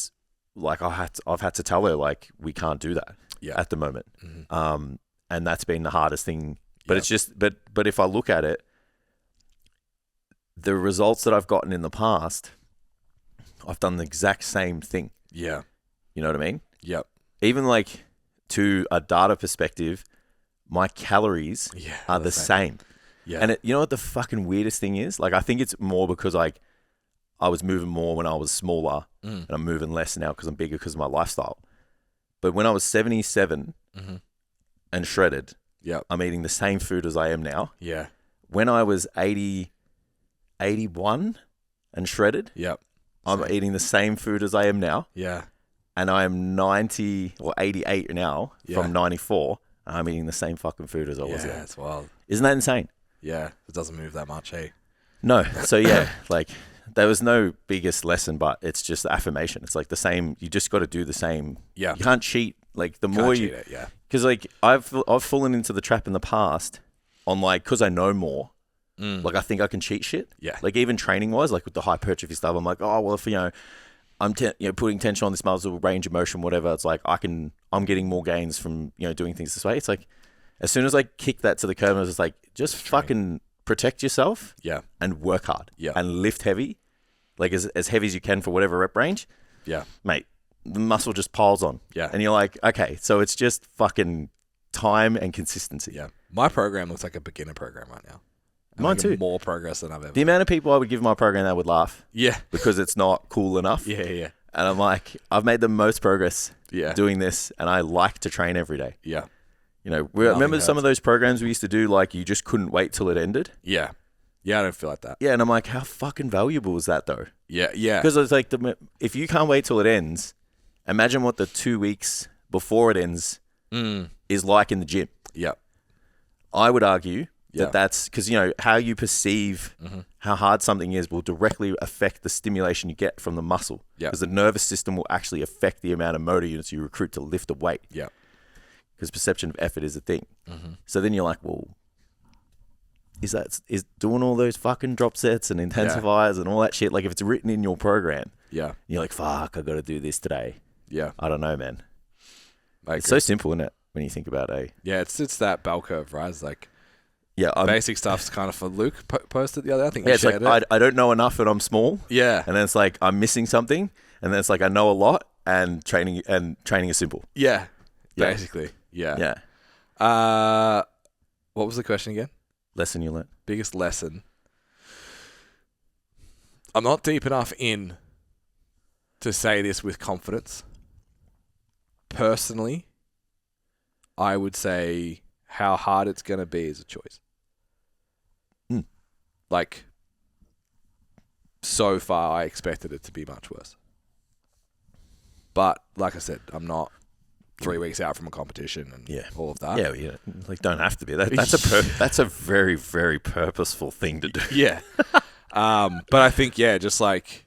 S1: like I've had to tell her like we can't do that at the moment. And that's been the hardest thing. But it's just but if I look at it, the results that I've gotten in the past, I've done the exact same thing.
S2: Yeah.
S1: You know what I mean?
S2: Yep.
S1: Even like to a data perspective, my calories are the same. Yeah. And you know what the fucking weirdest thing is? Like I think it's more because like I was moving more when I was smaller and I'm moving less now because I'm bigger because of my lifestyle. But when I was 77, and shredded,
S2: Yep.
S1: I'm eating the same food as I am now.
S2: Yeah.
S1: When I was 81 and shredded,
S2: Yep.
S1: I'm eating the same food as I am now.
S2: Yeah.
S1: And I am 90 or 88 now
S2: Yeah.
S1: from 94. I'm eating the same fucking food as I was
S2: Yeah,
S1: then.
S2: it's wild.
S1: Isn't that insane?
S2: Yeah, it doesn't move that much, hey?
S1: No. So yeah, like there was no biggest lesson, but it's just affirmation. It's like the same. You just got to do the same.
S2: Yeah.
S1: You can't cheat. Like the more
S2: Can't
S1: you,
S2: cheat it, yeah.
S1: because like I've fallen into the trap in the past on like, because I know more. Like I think I can cheat shit.
S2: Yeah.
S1: Like even training wise, like with the hypertrophy stuff, I'm like, oh well, if I'm putting tension on this muscle, range of motion, whatever. It's like I'm getting more gains from doing things this way. It's like as soon as I kick that to the curb, it's like just fucking protect yourself.
S2: Yeah.
S1: And work hard.
S2: Yeah.
S1: And lift heavy, like as heavy as you can for whatever rep range.
S2: Yeah.
S1: Mate, the muscle just piles on.
S2: Yeah.
S1: And you're like, okay, so it's just fucking time and consistency.
S2: Yeah. My program looks like a beginner program right now. I'm
S1: Mine
S2: making
S1: too.
S2: More progress than I've ever.
S1: The amount of people I would give my program that would laugh
S2: Yeah.
S1: because it's not cool enough.
S2: Yeah. Yeah.
S1: And I'm like, I've made the most progress
S2: Yeah.
S1: doing this, and I like to train every day.
S2: Yeah.
S1: Remember some of those programs we used to do, like you just couldn't wait till it ended?
S2: Yeah. Yeah, I don't feel like that.
S1: Yeah, and I'm like, how fucking valuable is that though?
S2: Yeah. Yeah.
S1: Because it's like, if you can't wait till it ends, imagine what the 2 weeks before it ends is like in the gym.
S2: Yeah.
S1: I would argue
S2: Yeah.
S1: that's because, how you perceive how hard something is will directly affect the stimulation you get from the muscle.
S2: Yeah.
S1: Because the nervous system will actually affect the amount of motor units you recruit to lift a weight.
S2: Yeah.
S1: Because perception of effort is a thing. So then you're like, well, is doing all those fucking drop sets and intensifiers and all that shit, like if it's written in your program,
S2: Yeah.
S1: you're like, fuck, I got to do this today.
S2: Yeah.
S1: I don't know, man.
S2: I
S1: It's
S2: agree.
S1: so simple, isn't it? When you think about it.
S2: Yeah, it's that bell curve, right? It's like
S1: Yeah,
S2: basic stuff's kind of for Luke posted the other day. I think
S1: yeah,
S2: you
S1: it's like
S2: shared it.
S1: I don't know enough and I'm small.
S2: Yeah.
S1: And then it's like I'm missing something, and then it's like I know a lot, and training is simple.
S2: Yeah.
S1: Yeah.
S2: Basically. Yeah.
S1: Yeah.
S2: What was the question again?
S1: Lesson you learn.
S2: Biggest lesson. I'm not deep enough in to say this with confidence. Personally, I would say how hard it's going to be is a choice. Like, so far, I expected it to be much worse. But, like I said, I'm not 3 weeks out from a competition and all of that.
S1: Yeah, like don't have to be. That's a very, very purposeful thing to do.
S2: Yeah. But I think, just like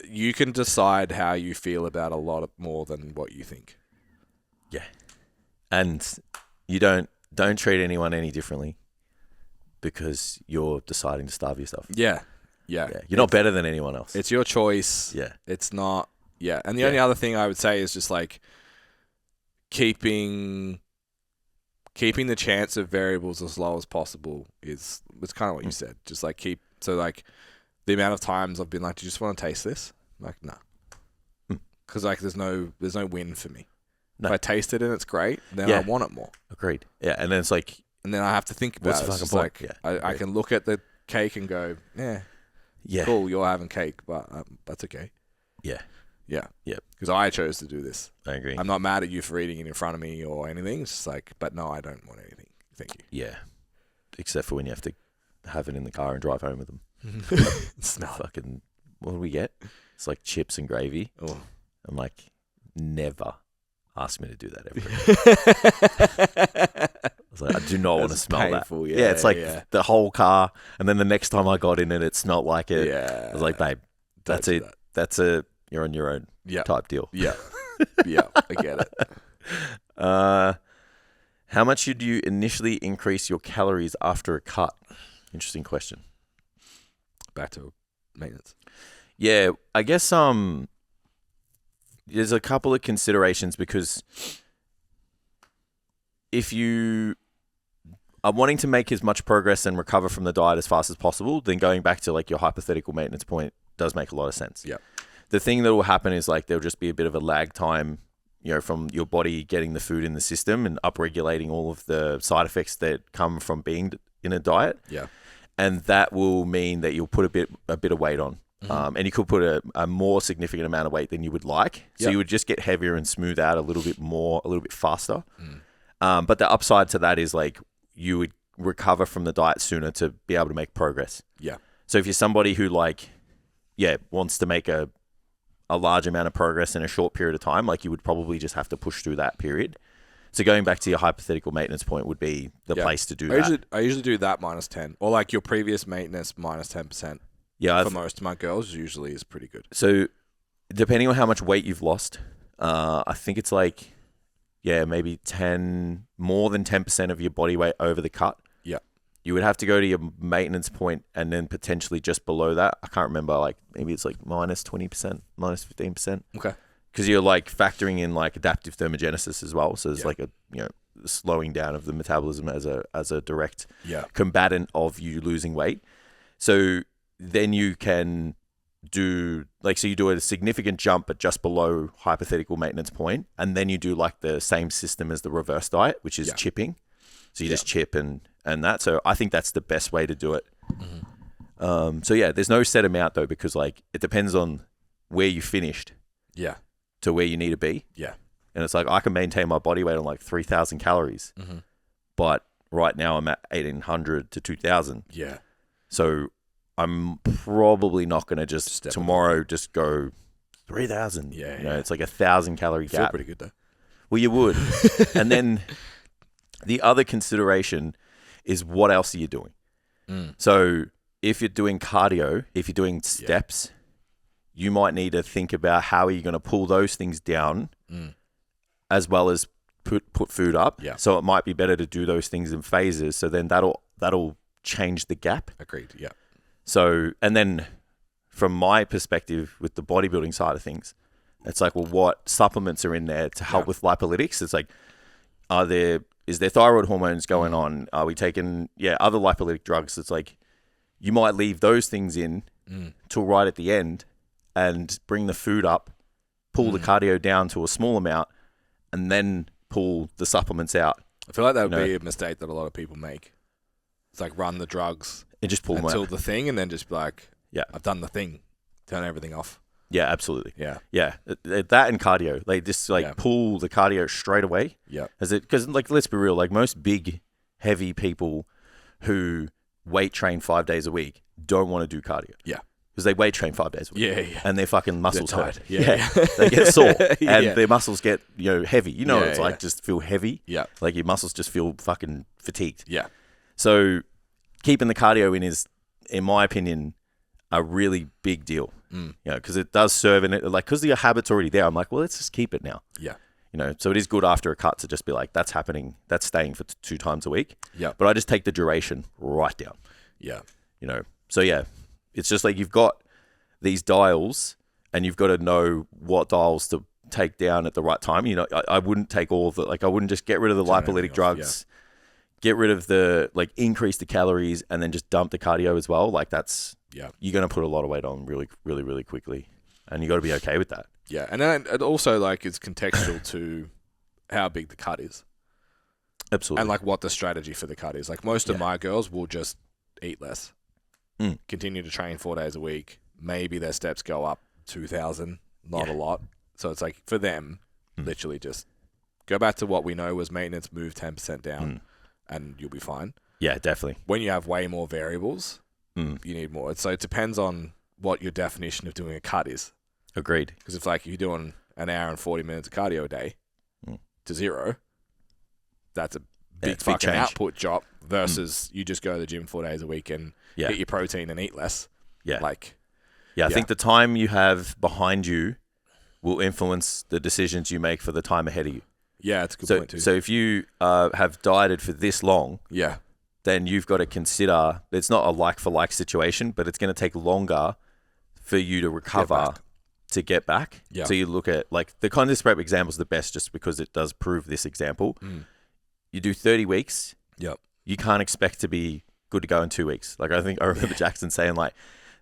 S2: you can decide how you feel about a lot more than what you think.
S1: Yeah. And you don't treat anyone any differently because you're deciding to starve yourself.
S2: Yeah. Yeah.
S1: You're not better than anyone else.
S2: It's your choice.
S1: Yeah.
S2: It's not. Yeah. And the only other thing I would say is just like keeping the chance of variables as low as possible it's kind of what you said. Just like like the amount of times I've been like, do you just want to taste this? I'm like, no. Because like there's no win for me.
S1: No.
S2: If I taste it and it's great, then I want it more.
S1: Agreed. Yeah. And then it's like,
S2: And then I have to think about
S1: what's
S2: it.
S1: the
S2: It's
S1: fucking
S2: just
S1: point?
S2: like I can look at the cake and go, cool, you're having cake, but that's okay.
S1: Yeah.
S2: Yeah.
S1: Yep.
S2: Because I chose to do this.
S1: I agree.
S2: I'm not mad at you for eating it in front of me or anything. It's just like, but no, I don't want anything. Thank you.
S1: Yeah. Except for when you have to have it in the car and drive home with them.
S2: Smell.
S1: Fucking, what do we get? It's like chips and gravy.
S2: Oh.
S1: I'm like, never ask me to do that ever. I was like, I do not want to smell
S2: painful,
S1: that.
S2: yeah,
S1: It's like
S2: yeah.
S1: the whole car. And then the next time I got in it, it smelled like it.
S2: Yeah.
S1: I was like, babe, that's
S2: Don't
S1: it.
S2: do that.
S1: That's a you're on your own type deal.
S2: Yeah. Yeah. I get it.
S1: How much should you initially increase your calories after a cut? Interesting question.
S2: Back to maintenance.
S1: Yeah, I guess there's a couple of considerations because if you are wanting to make as much progress and recover from the diet as fast as possible, then going back to like your hypothetical maintenance point does make a lot of sense.
S2: Yeah.
S1: The thing that will happen is like there'll just be a bit of a lag time, from your body getting the food in the system and upregulating all of the side effects that come from being in a diet.
S2: Yeah.
S1: And that will mean that you'll put a bit of weight on. And you could put a more significant amount of weight than you would like. So you would just get heavier and smooth out a little bit more, a little bit faster. But the upside to that is like you would recover from the diet sooner to be able to make progress.
S2: Yeah.
S1: So if you're somebody who like, wants to make a large amount of progress in a short period of time, like you would probably just have to push through that period. So going back to your hypothetical maintenance point would be the place to do that.
S2: I usually do that minus 10, or like your previous maintenance minus 10%.
S1: Yeah,
S2: for most of my girls usually is pretty good.
S1: So depending on how much weight you've lost, I think it's like, maybe more than 10% of your body weight over the cut.
S2: Yeah.
S1: You would have to go to your maintenance point and then potentially just below that. I can't remember, like maybe it's like minus 20%, minus 15%.
S2: Okay.
S1: Because you're like factoring in like adaptive thermogenesis as well. So there's like a, slowing down of the metabolism as a direct combatant of you losing weight. So then you can do so you do a significant jump but just below hypothetical maintenance point, and then you do like the same system as the reverse diet, which is chipping. So you just chip and that. So I think that's the best way to do it. Mm-hmm. So there's no set amount though, because like it depends on where you finished to where you need to be. Yeah. And it's like I can maintain my body weight on like 3,000 calories, but right now I'm at 1,800 to 2,000. Yeah. So I'm probably not going to just tomorrow just go 3,000. Yeah, it's like 1,000 calorie gap.
S2: Feel pretty good though.
S1: Well, you would. And then the other consideration is what else are you doing? So if you're doing cardio, if you're doing steps, you might need to think about how are you going to pull those things down as well as put food up. Yeah. So it might be better to do those things in phases. So then that'll change the gap.
S2: Agreed. Yeah. So,
S1: and then from my perspective with the bodybuilding side of things, it's like, well, what supplements are in there to help with lipolytics? It's like, is there thyroid hormones going on? Are we taking, other lipolytic drugs? It's like, you might leave those things in till right at the end and bring the food up, pull the cardio down to a small amount, and then pull the supplements out.
S2: I feel like that would be a mistake that a lot of people make. It's like run the drugs
S1: and just pull them
S2: until
S1: out.
S2: the thing, and then just be like, I've done the thing, turn everything off.
S1: Yeah, absolutely.
S2: Yeah.
S1: That and cardio, they just pull the cardio straight away. Yeah, because like let's be real, like most big, heavy people who weight train 5 days a week don't want to do cardio. Yeah. Because they weight train 5 days a week. Yeah. And their fucking muscles hurt. Yeah. They get sore and their muscles get, heavy. It's like just feel heavy. Yeah. Like your muscles just feel fucking fatigued. Yeah. So keeping the cardio in is, in my opinion, a really big deal. Because it does serve in it. Like, because your habit's already there, I'm like, well, let's just keep it now. Yeah. So it is good after a cut to just be like, that's happening. That's staying for 2 times a week. Yeah. But I just take the duration right down. Yeah. So it's just like you've got these dials and you've got to know what dials to take down at the right time. I wouldn't take all of the, like, I wouldn't just get rid of the lipolytic drugs, get rid of the, like, increase the calories and then just dump the cardio as well. Like that's, you're going to put a lot of weight on really, really, really quickly. And you got to be okay with that.
S2: Yeah. And then it also like it's contextual to how big the cut is.
S1: Absolutely.
S2: And like what the strategy for the cut is. Like most of my girls will just eat less, continue to train 4 days a week. Maybe their steps go up 2,000, not a lot. So it's like for them, literally just go back to what we know was maintenance, move 10% down, and you'll be fine.
S1: Yeah, definitely.
S2: When you have way more variables, you need more. So it depends on what your definition of doing a cut is.
S1: Agreed.
S2: Because if like you're doing an hour and 40 minutes of cardio a day to 0, that's a big fucking output drop versus you just go to the gym 4 days a week and get your protein and eat less. Yeah.
S1: I think the time you have behind you will influence the decisions you make for the time ahead of you.
S2: Yeah, it's a good point too.
S1: So if you have dieted for this long, then you've got to consider, it's not a like-for-like situation, but it's going to take longer for you to recover to get back. Yeah. So you look at, like, the contest prep example is the best just because it does prove this example. You do 30 weeks. Yep. You can't expect to be good to go in 2 weeks. Like, I remember Jackson saying, like,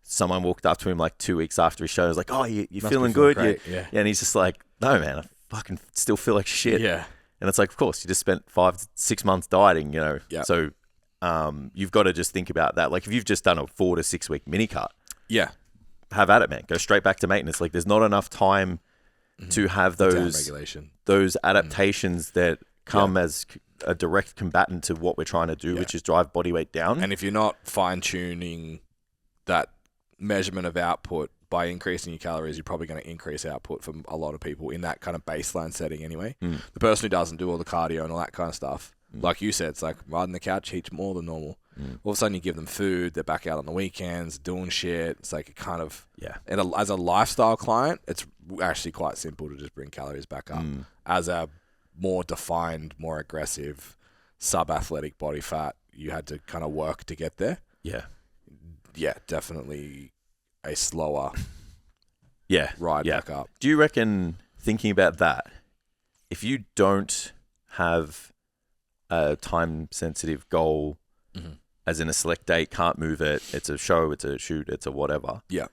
S1: someone walked up to him like 2 weeks after his show. Was like, "Oh, you're feeling good?" Yeah, and he's just like, "No, man, I fucking still feel like shit." Yeah, and it's like, of course, you just spent 5-6 months dieting, Yeah. So, you've got to just think about that. Like, if you've just done a 4 to 6 week mini cut, have at it, man. Go straight back to maintenance. Like, there's not enough time to have those adaptations that come as a direct combatant to what we're trying to do,
S2: Yeah.
S1: which is drive body weight down.
S2: And if you're not fine-tuning that measurement of output by increasing your calories, you're probably going to increase output for a lot of people in that kind of baseline setting anyway. The person who doesn't do all the cardio and all that kind of stuff, like you said, it's like riding the couch eats more than normal. All of a sudden you give them food, they're back out on the weekends, doing shit. It's like it kind of...
S1: Yeah.
S2: And as a lifestyle client, it's actually quite simple to just bring calories back up. As a more defined, more aggressive, sub-athletic body fat, you had to kind of work to get there.
S1: Yeah.
S2: Yeah, definitely a slower ride
S1: Yeah.
S2: back up.
S1: Do you reckon, thinking about that, if you don't have a time-sensitive goal, as in a select date, can't move it, it's a show, it's a shoot, it's a whatever.
S2: Yeah.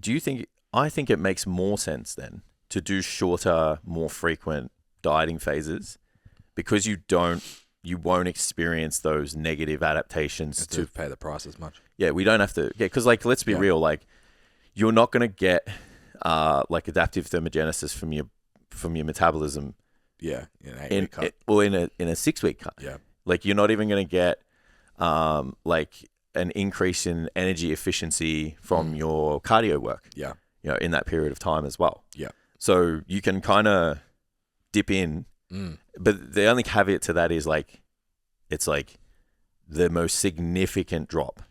S1: Do you think... I think it makes more sense then to do shorter, more frequent dieting phases, because you won't experience those negative adaptations
S2: To pay the price as much.
S1: Yeah, we don't have to... Yeah, because, like, let's be real. Like, you're not going to get, like, adaptive thermogenesis from your metabolism...
S2: Yeah, in an 8-week cut.
S1: in a 6-week cut.
S2: Yeah.
S1: Like, you're not even going to get, like, an increase in energy efficiency from your cardio work.
S2: Yeah.
S1: You know, in that period of time as well.
S2: Yeah.
S1: So you can kind of dip in, but the only caveat to that is, like, it's like the most significant drop,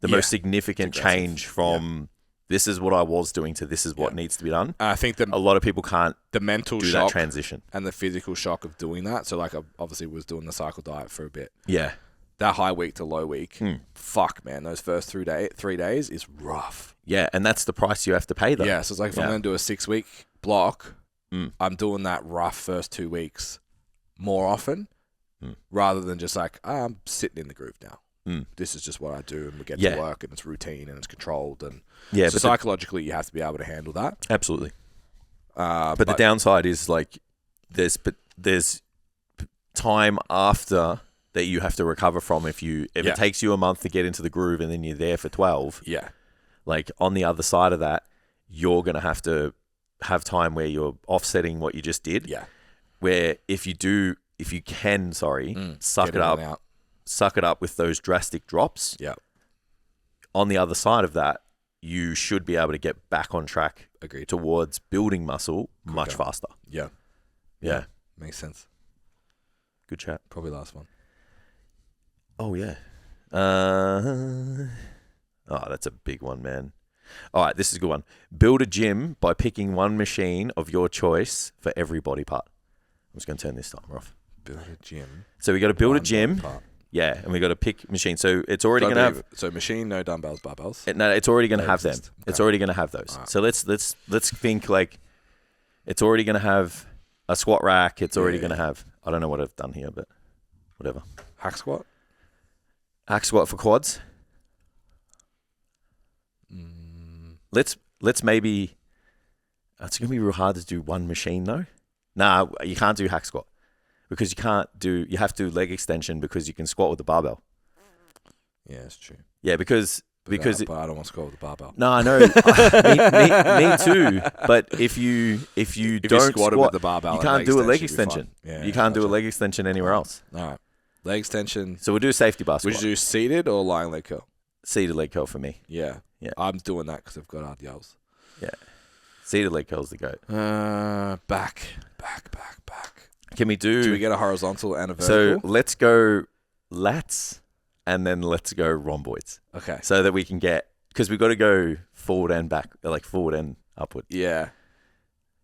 S1: the most significant change from this is what I was doing to this is what needs to be done.
S2: I think that
S1: a lot of people can't
S2: the mental
S1: do
S2: shock
S1: that transition
S2: and the physical shock of doing that. So, like, I obviously was doing the cycle diet for a bit.
S1: Yeah.
S2: That high week to low week, fuck, man, those first 3 days is rough.
S1: Yeah, and that's the price you have to pay, though.
S2: Yeah, so it's like if I'm going to do a 6-week block, I'm doing that rough first 2 weeks more often rather than just like, I'm sitting in the groove now. This is just what I do, and we get to work, and it's routine, and it's controlled. And so psychologically, you have to be able to handle that.
S1: Absolutely. But the downside is, like, there's time after that you have to recover from if it takes you a month to get into the groove and then you're there for 12.
S2: Yeah.
S1: Like, on the other side of that, you're going to have time where you're offsetting what you just did.
S2: Yeah.
S1: Where if you can, suck it up with those drastic drops.
S2: Yeah.
S1: On the other side of that, you should be able to get back on track.
S2: Agreed.
S1: Towards building muscle much faster.
S2: Yeah.
S1: Yeah.
S2: Makes sense.
S1: Good chat.
S2: Probably last one.
S1: Oh, yeah. That's a big one, man. All right, this is a good one. Build a gym by picking one machine of your choice for every body part. I'm just going to turn this timer off.
S2: Build a gym.
S1: So we got to build a gym. Yeah, and we got to pick machine. So it's already going to have...
S2: So machine, no dumbbells, barbells?
S1: No, it's already going to have them.
S2: Okay.
S1: It's already going to have those. Right. So let's think, like, it's already going to have a squat rack. It's already going to have... I don't know what I've done here, but whatever.
S2: Hack squat?
S1: Hack squat for quads. Let's maybe... It's going to be real hard to do one machine, though. Nah, you can't do hack squat. Because you have to do leg extension because you can squat with the barbell. Yeah,
S2: it's true.
S1: Yeah, because
S2: but I don't want to squat with the barbell.
S1: No, I know. me too. But if you don't squat
S2: with the barbell,
S1: you can't do a leg extension. You can't do a leg extension anywhere else.
S2: All right, leg extension.
S1: So we'll do a safety bar squat.
S2: Would you do seated or lying leg curl?
S1: Seated leg curl for me.
S2: Yeah. I'm doing that because I've got RDLs.
S1: Yeah. Seated leg curl's the goat.
S2: Back.
S1: Can we do...
S2: Do we get a horizontal and a vertical?
S1: So let's go lats and then let's go rhomboids.
S2: Okay.
S1: So that we can get... Because we've got to go forward and back, like forward and upward.
S2: Yeah.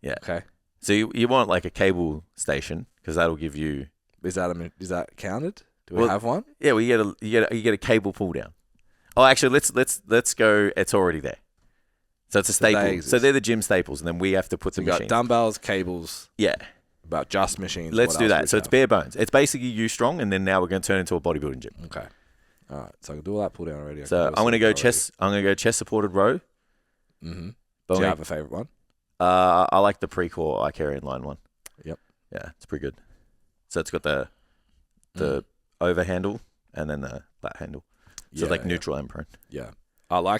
S1: Yeah.
S2: Okay.
S1: So you want like a cable station because that'll give you...
S2: Is that counted? Do we have one?
S1: Yeah, well, you get a cable pull down. Oh, actually, let's go... It's already there. So it's a staple. So they're the gym staples, and then we have to put the machines.
S2: Got dumbbells, cables.
S1: Yeah.
S2: About just machines.
S1: Let's do that. So it's bare bones. It's basically you strong, and then now we're going to turn into a bodybuilding gym.
S2: Okay. All right. So I can do all that pull down already.
S1: So I'm going to go chest. I'm going to go chest supported row.
S2: Mm-hmm. Do you have a favorite one?
S1: I like the pre-core Icarian line one.
S2: Yep.
S1: Yeah, it's pretty good. So it's got the over handle and then the lat handle. So like neutral and prone.
S2: Yeah. I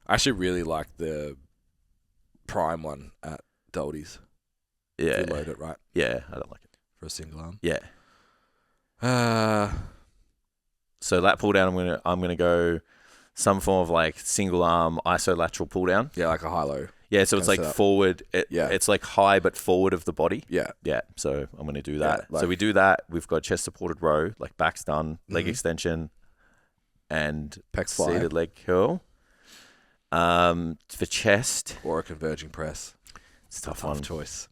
S2: actually really like the prime one at Doldy's.
S1: Yeah.
S2: If you load it right.
S1: Yeah, I don't like it.
S2: for a single arm.
S1: Yeah.
S2: Uh,
S1: So lat pull down, I'm gonna go some form of like single arm isolateral pull down.
S2: yeah, like a high-low.
S1: Yeah, so it's like forward. It's like high but forward of the body.
S2: Yeah.
S1: Yeah, so I'm going to do that.
S2: Yeah,
S1: So we do that. We've got chest supported row, like back's done, leg extension, and
S2: Pecs fly.
S1: seated leg curl. For chest,
S2: Or a converging press.
S1: it's a tough
S2: Tough
S1: one.
S2: choice.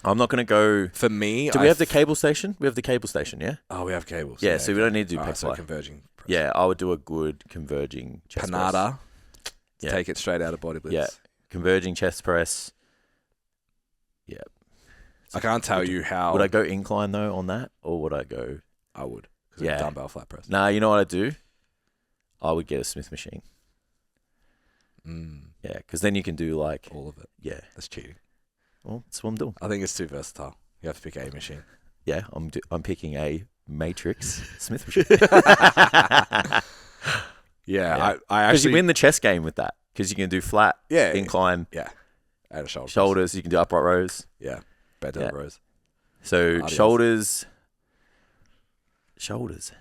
S1: I'm not going to go.
S2: For me,
S1: Do we have the cable station? We have the cable station, yeah?
S2: Oh, we have cables.
S1: Yeah, so we don't need to do
S2: Alright,
S1: pec
S2: so
S1: fly.
S2: converging press.
S1: Yeah, I would do a good converging chest press.
S2: Panada.
S1: Yeah.
S2: Take it straight out of body blitz.
S1: Yeah. Converging chest press. Yeah.
S2: I can't tell you how.
S1: Would I go incline though on that, or would I go?
S2: I would. Because
S1: Yeah.
S2: dumbbell flat press.
S1: Nah, you know what I'd do? I would get a Smith machine.
S2: Mm,
S1: Yeah, because then you can do like,
S2: all of it.
S1: yeah.
S2: That's cheating.
S1: Well, that's what I'm doing.
S2: I think it's too versatile. You have to pick a machine.
S1: Yeah, I'm picking a Matrix Smith machine.
S2: Yeah. I
S1: Because
S2: actually
S1: you win the chess game with that. Because you can do flat,
S2: Yeah.
S1: incline,
S2: Add a shoulder. press.
S1: shoulders. You can do upright rows.
S2: Yeah. Bent
S1: Yeah.
S2: over rows.
S1: So
S2: Adios.
S1: shoulders.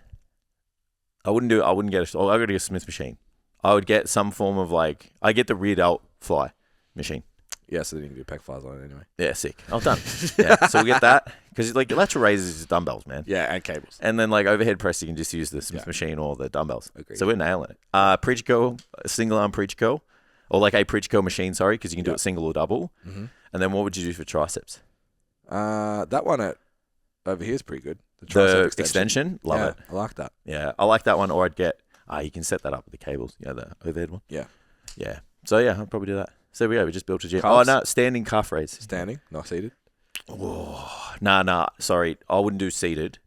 S1: I wouldn't get I got to get a Smith machine. I would get some form of like, I get the rear delt fly machine.
S2: Yeah, so then you can do pec flies on it anyway.
S1: Yeah, sick. I'm done. Yeah, so we get that. Because like lateral raises is dumbbells, man.
S2: Yeah, and cables.
S1: And then like overhead press, you can just use the Smith
S2: Yeah.
S1: machine or the dumbbells.
S2: Agreed.
S1: So we're nailing it. Preacher curl, a single arm preacher curl, or like a preacher curl machine. Sorry, because you can do it single or double.
S2: Mm-hmm.
S1: And then what would you do for triceps?
S2: That one over here is pretty good.
S1: The
S2: tricep
S1: extension, love
S2: Yeah,
S1: it.
S2: I like that.
S1: Yeah, I like that one. Or I'd get you can set that up with the cables. Yeah, the overhead one.
S2: Yeah.
S1: Yeah. So yeah, I'll probably do that. So we go. We just built a gym.
S2: Calves?
S1: Oh no, standing calf raise.
S2: Standing, not seated.
S1: Oh, nah. Sorry, I wouldn't do seated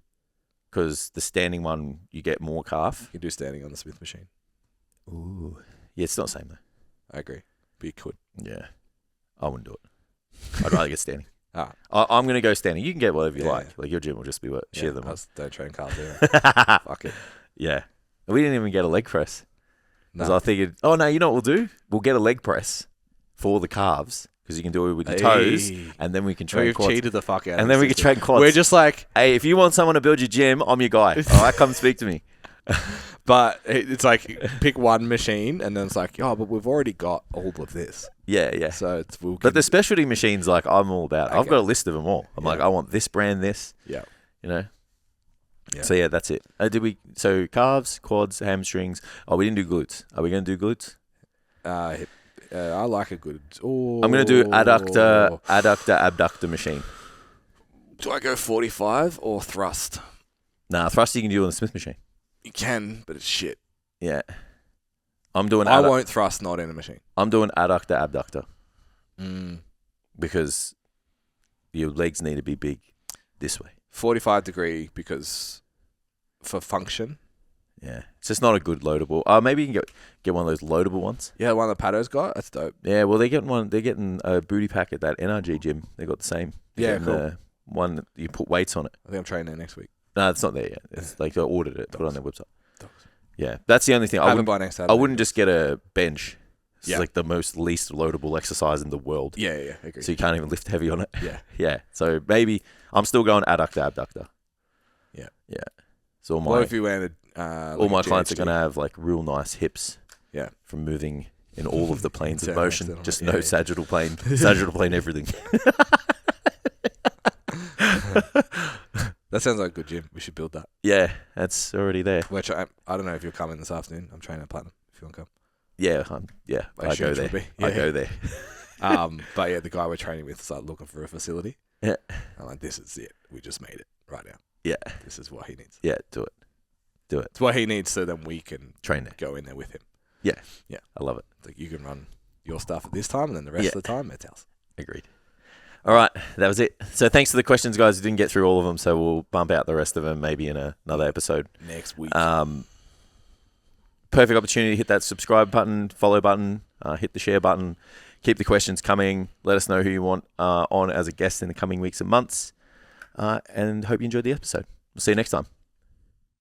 S1: because the standing one you get more calf.
S2: You can do standing on the Smith machine.
S1: Ooh. Yeah, it's not the same though.
S2: I agree. But you could.
S1: Yeah, I wouldn't do it. I'd rather get standing.
S2: Ah.
S1: I'm going to go standing. You can get whatever you
S2: Yeah,
S1: like.
S2: yeah.
S1: Like your gym will just be what share them.
S2: Don't train calves there. Fuck it.
S1: Yeah. We didn't even get a leg press. Because
S2: No.
S1: I figured, oh no, you know what we'll do? We'll get a leg press for the calves because you can do it with your toes,
S2: Hey.
S1: and then we can
S2: So
S1: train
S2: you've
S1: quads.
S2: cheated the fuck out.
S1: And
S2: of
S1: then
S2: the
S1: we can
S2: system.
S1: train quads.
S2: We're just like,
S1: Hey, if you want someone to build your gym, I'm your guy. All right, come speak to me.
S2: but it's like pick one machine, and then it's like, oh, but we've already got all of this.
S1: Yeah.
S2: So it's
S1: But the specialty machines, like I'm all about. I've
S2: Okay.
S1: got a list of them all. I'm
S2: Yeah.
S1: like, I want this brand, this.
S2: Yeah.
S1: You know.
S2: Yeah.
S1: So yeah, that's it. So calves, quads, hamstrings. Oh, we didn't do glutes. Are we going to do glutes?
S2: I like a good. Oh,
S1: I'm going to do adductor, abductor machine.
S2: Do I go 45 or thrust?
S1: Nah, thrust you can do on the Smith machine.
S2: You can, but it's shit.
S1: Yeah. I'm doing
S2: I won't thrust not in a machine.
S1: I'm doing adductor, abductor
S2: Mm.
S1: because your legs need to be big this way.
S2: 45-degree because for function.
S1: Yeah. It's just not a good loadable. Maybe you can get one of those loadable ones.
S2: Yeah, one that Pato's got. That's dope.
S1: Yeah, well, they're getting a booty pack at that NRG gym. They got the same. They're
S2: Yeah,
S1: getting
S2: cool.
S1: the one that you put weights on it.
S2: I think I'm training there next week.
S1: No, it's not there yet. It's like they ordered it, put it on their website.
S2: Dogs.
S1: Yeah, that's the only thing.
S2: Have it by next Saturday.
S1: I wouldn't just get a bench. It's
S2: Yeah.
S1: like the most least loadable exercise in the world.
S2: Yeah, agree.
S1: So you can't even lift heavy on it.
S2: Yeah.
S1: Yeah. So maybe I'm still going adductor, abductor.
S2: Yeah.
S1: Yeah. So
S2: What if you went
S1: all my clients are going to have like real nice hips.
S2: Yeah.
S1: From moving in all of the planes of
S2: Internal,
S1: motion.
S2: external.
S1: Just
S2: Yeah,
S1: no
S2: yeah.
S1: sagittal plane. Sagittal plane everything.
S2: That sounds like a good gym. We should build that.
S1: Yeah, that's already there.
S2: Which I don't know if you'll come in this afternoon. I'm training at Platinum. If you want to come.
S1: Yeah,
S2: I
S1: I go
S2: assume
S1: there.
S2: you'll be.
S1: I
S2: Yeah.
S1: go there.
S2: But yeah, the guy we're training with is like looking for a facility.
S1: Yeah.
S2: I'm like, this is it. We just made it right now.
S1: Yeah.
S2: This is what he needs.
S1: Yeah, do it.
S2: It's what he needs, so then we can
S1: Train there.
S2: go in there with him.
S1: I love it.
S2: Like you can run your stuff at this time, and then the rest
S1: Yeah.
S2: of the time it's ours.
S1: Agreed. All right, that was it. So thanks for the questions, guys. We didn't get through all of them, so we'll bump out the rest of them maybe in another episode.
S2: Next week.
S1: Perfect opportunity to hit that subscribe button, follow button, hit the share button. Keep the questions coming. Let us know who you want on as a guest in the coming weeks and months. And hope you enjoyed the episode. We'll see you next time.